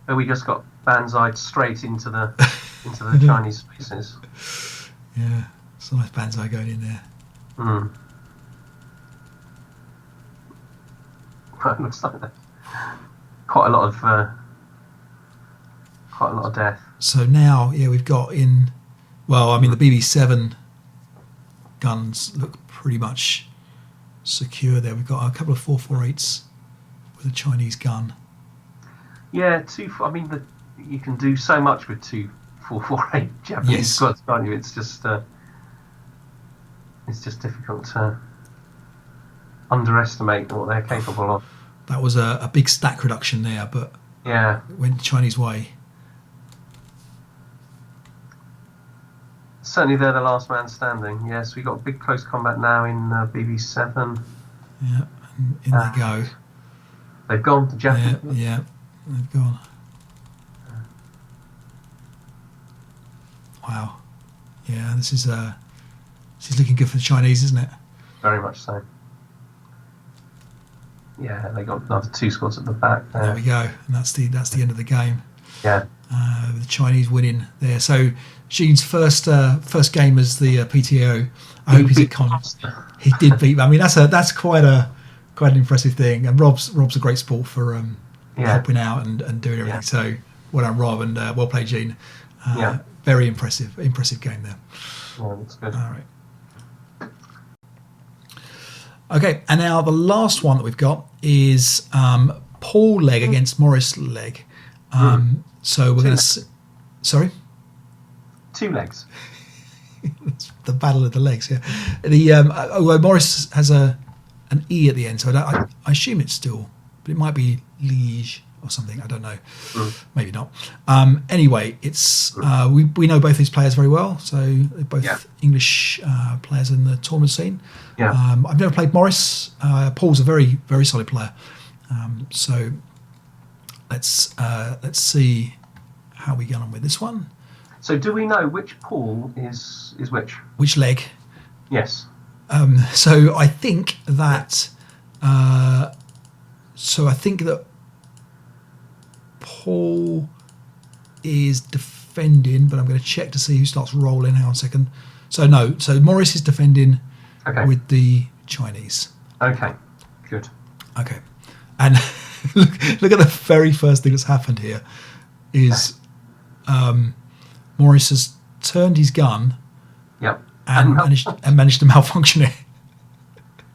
So we just got Banzai straight into the Chinese spaces. Yeah. It's a nice Banzai going in there. It looks like that. Quite a lot of death. So now, we've got in. Well, I mean, the BB7 guns look pretty much secure there. We've got a couple of 448s with a Chinese gun. Yeah, I mean, you can do so much with 2 448 Japanese squads, can't you? It's just difficult to underestimate what they're capable of. That was a big stack reduction there, but it went the Chinese way. Certainly they're the last man standing. Yes, we got a big close combat now in BB7. Yeah, and in they go. They've gone to Japan. Yeah, they've gone. Wow. Yeah, this is looking good for the Chinese, isn't it? Very much so. Yeah, they got another 2 squads at the back there. There we go, and that's the end of the game. Yeah. The Chinese winning there. So Jean's first game as the PTO. I hope he's at Con. He did beat. I mean, that's quite an impressive thing. And Rob's a great sport for helping out and doing everything. Yeah. So well done, Rob, and well played, Jean. Very impressive game there. Yeah, that's good. All right. Okay, and now the last one that we've got is Paul leg against Morris leg. So we're going to... Sorry? 2 legs. It's the battle of the legs. Yeah. The although Morris has an E at the end, so I assume it's still, but it might be Liege or something. I don't know. Maybe not. Anyway, it's we know both these players very well. So they're both English players in the tournament scene. Yeah. I've never played Morris. Paul's a very, very solid player. So let's see how we get on with this one. So do we know which Paul is which? Which leg? Yes. So I think that Paul is defending, but I'm going to check to see who starts rolling. Hang on a second. So Morris is defending with the Chinese. Okay, good. Okay, and look at the very first thing that's happened here is Morris has turned his gun. Yep. And managed to malfunction it.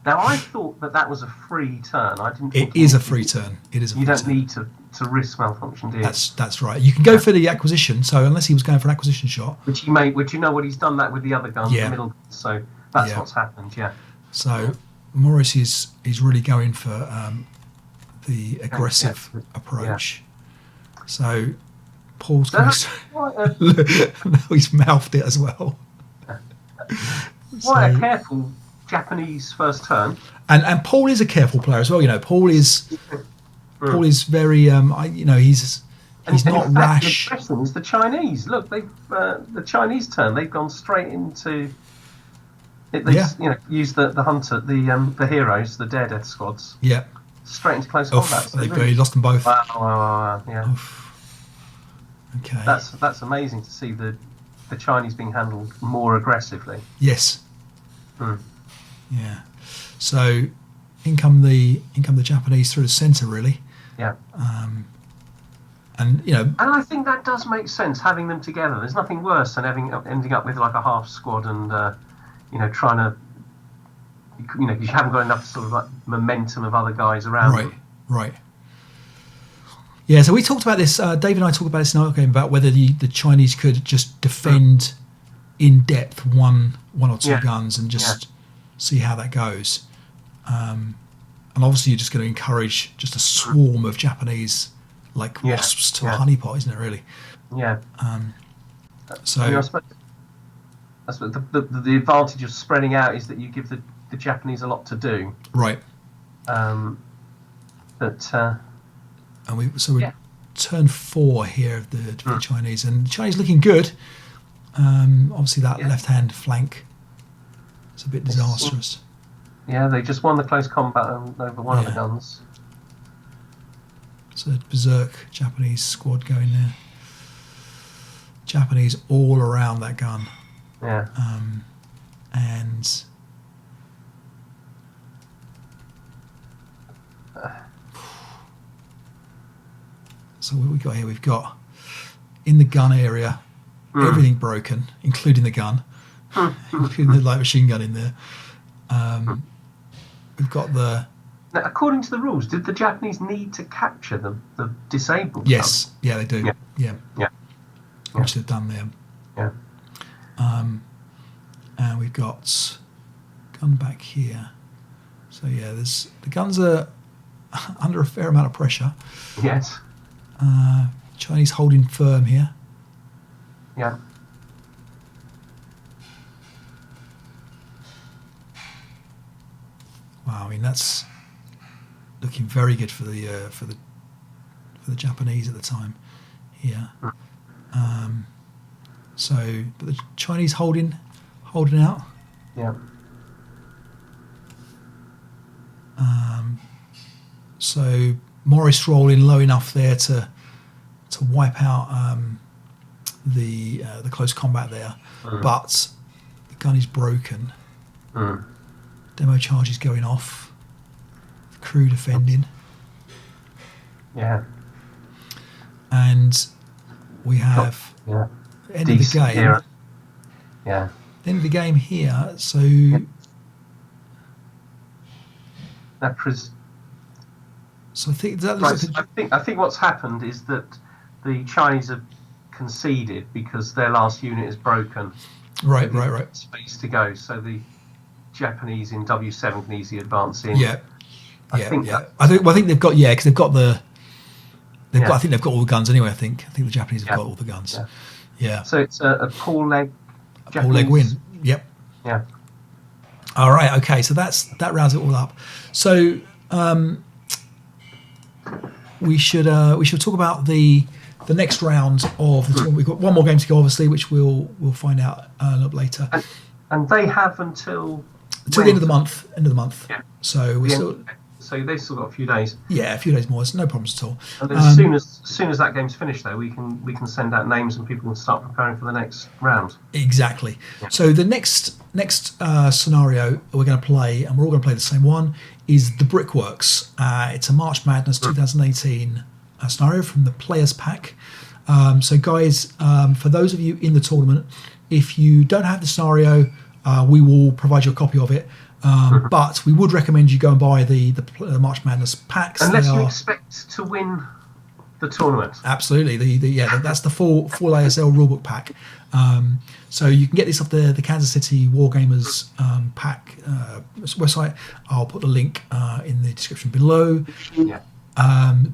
Now I thought that was a free turn. I didn't. It is a free turn. It is. You don't need to risk malfunction, do you? That's right. You can go for the acquisition. So unless he was going for an acquisition shot, which you know what he's done that with the other guns, the middle. So that's what's happened. Yeah. So Morris is really going for the aggressive approach. Yeah. So Paul's going to. He's mouthed it as well. Quite a careful Japanese first turn. And Paul is a careful player as well. Paul is very he's not rash. The impression is the Chinese. Look, they've the Chinese turn. They've gone straight into. They use the hunter, the heroes, the death squads. Yeah. Straight into close combat. So they lost them both. Wow, yeah. Oof. Okay. That's amazing to see the Chinese being handled more aggressively. Yes. Yeah. So in come the Japanese through the centre, really. Yeah. And And I think that does make sense, having them together. There's nothing worse than ending up with like a half squad and trying to because you haven't got enough sort of like momentum of other guys around. Right. Yeah, so we talked about this. Dave and I talked about this in our game about whether the Chinese could just defend in depth one or two guns and just see how that goes. And obviously, you're just going to encourage just a swarm of Japanese like wasps to a honeypot, isn't it? Really? Yeah. So I suppose the advantage of spreading out is that you give the Japanese a lot to do. Right. And we turn 4 here of the Chinese, and the Chinese looking good. Obviously, that left-hand flank is a bit disastrous. Yeah, they just won the close combat over one of the guns. So berserk Japanese squad going there. Japanese all around that gun. Yeah. And so what have we got here? We've got in the gun area everything broken, including the gun, including the light machine gun in there. We've got the. Now, according to the rules, did the Japanese need to capture the disabled? Yes, gun? Yeah, they do. Yeah. Which they've done there. Yeah. And we've got gun back here. So the guns are under a fair amount of pressure. Yes. Chinese holding firm here. Yeah. Wow, I mean that's looking very good for the Japanese at the time here. But the Chinese holding out. Yeah. So Morris rolling low enough there to wipe out the close combat there, but the gun is broken. Demo charge is going off. Crew defending. Yeah. And we have end of the game. Era. Yeah. End of the game here. So So I think that looks I think what's happened is that the Chinese have conceded because their last unit is broken. Right. Space to go, so the Japanese in W7 can easily advance in. Yeah. I think they've got because they've got the. They've Yeah. got. I think they've got all the guns anyway. I think the Japanese have got all the guns. Yeah. So it's a Paul Leg. Paul Leg win. Yep. Yeah. All right. Okay. So that rounds it all up. So we should talk about the next round of the tournament. We've got one more game to go, obviously, which we'll find out a little later. And they have until the end of the month. Yeah. So So they've still got a few days. Yeah, a few days more. It's no problems at all. And then as soon as that game's finished, though, we can send out names and people can start preparing for the next round. Exactly. Yeah. So the next scenario we're going to play, and we're all going to play the same one, is the Brickworks. It's a March Madness 2018 scenario from the Players Pack. So guys, for those of you in the tournament, if you don't have the scenario, we will provide you a copy of it. But we would recommend you go and buy the March Madness packs. Unless you expect to win the tournament. Absolutely. That's the full ASL rulebook pack. So you can get this off the Kansas City Wargamers pack website. I'll put the link in the description below. Yeah.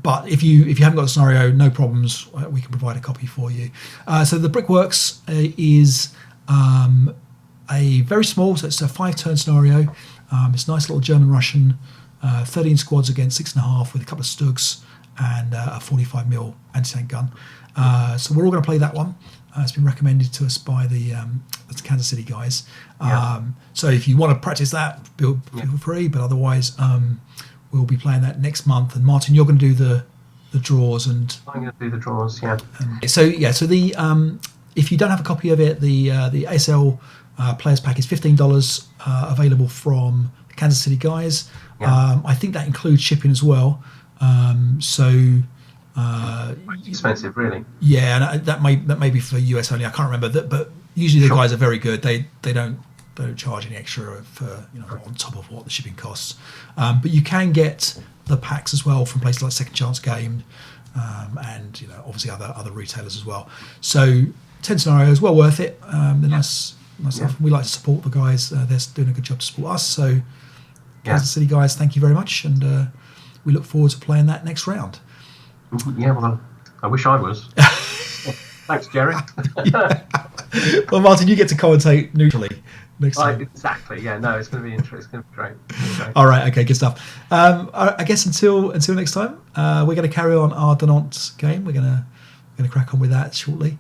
But if you haven't got the scenario, no problems. We can provide a copy for you. So the Brickworks is a very small, so it's a 5-turn scenario. It's a nice little German-Russian, 13 squads against 6.5 with a couple of Stugs and a 45mm anti-tank gun. So we're all going to play that one. It's been recommended to us by the Kansas City guys. So if you want to practice that, feel free. But otherwise, we'll be playing that next month. And Martin, you're going to do the draws. And I'm going to do the draws. Yeah. So the if you don't have a copy of it, the ASL Players Pack is $15, available from the Kansas City guys. I think that includes shipping as well. Expensive, really. Yeah, and that may be for US only. I can't remember that, but usually the guys are very good. They don't charge any extra for on top of what the shipping costs. But you can get the packs as well from places like Second Chance Game, and obviously other retailers as well. So 10 scenarios, well worth it. They're nice stuff. We like to support the guys. They're doing a good job to support us. So Kansas City guys, thank you very much, and we look forward to playing that next round. Yeah, well, I wish I was. Thanks, Jerry. Well, Martin, you get to commentate neutrally next time. Exactly. Yeah. No, it's going to be interesting. It's going to be great. All right. Okay. Good stuff. I guess until next time, we're going to carry on our Dinant game. We're going to crack on with that shortly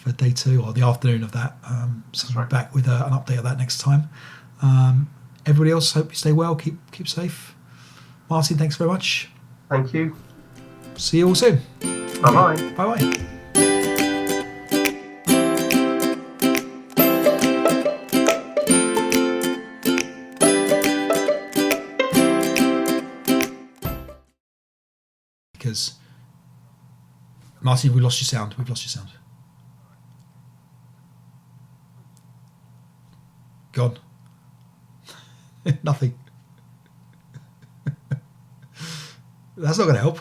for day 2 or the afternoon of that. So we'll be back with an update of that next time. Everybody else, hope you stay well. Keep safe. Martin, thanks very much. Thank you. See you all soon. Bye-bye. Bye-bye. Because Martin, we've lost your sound. Gone. Nothing. That's not going to help.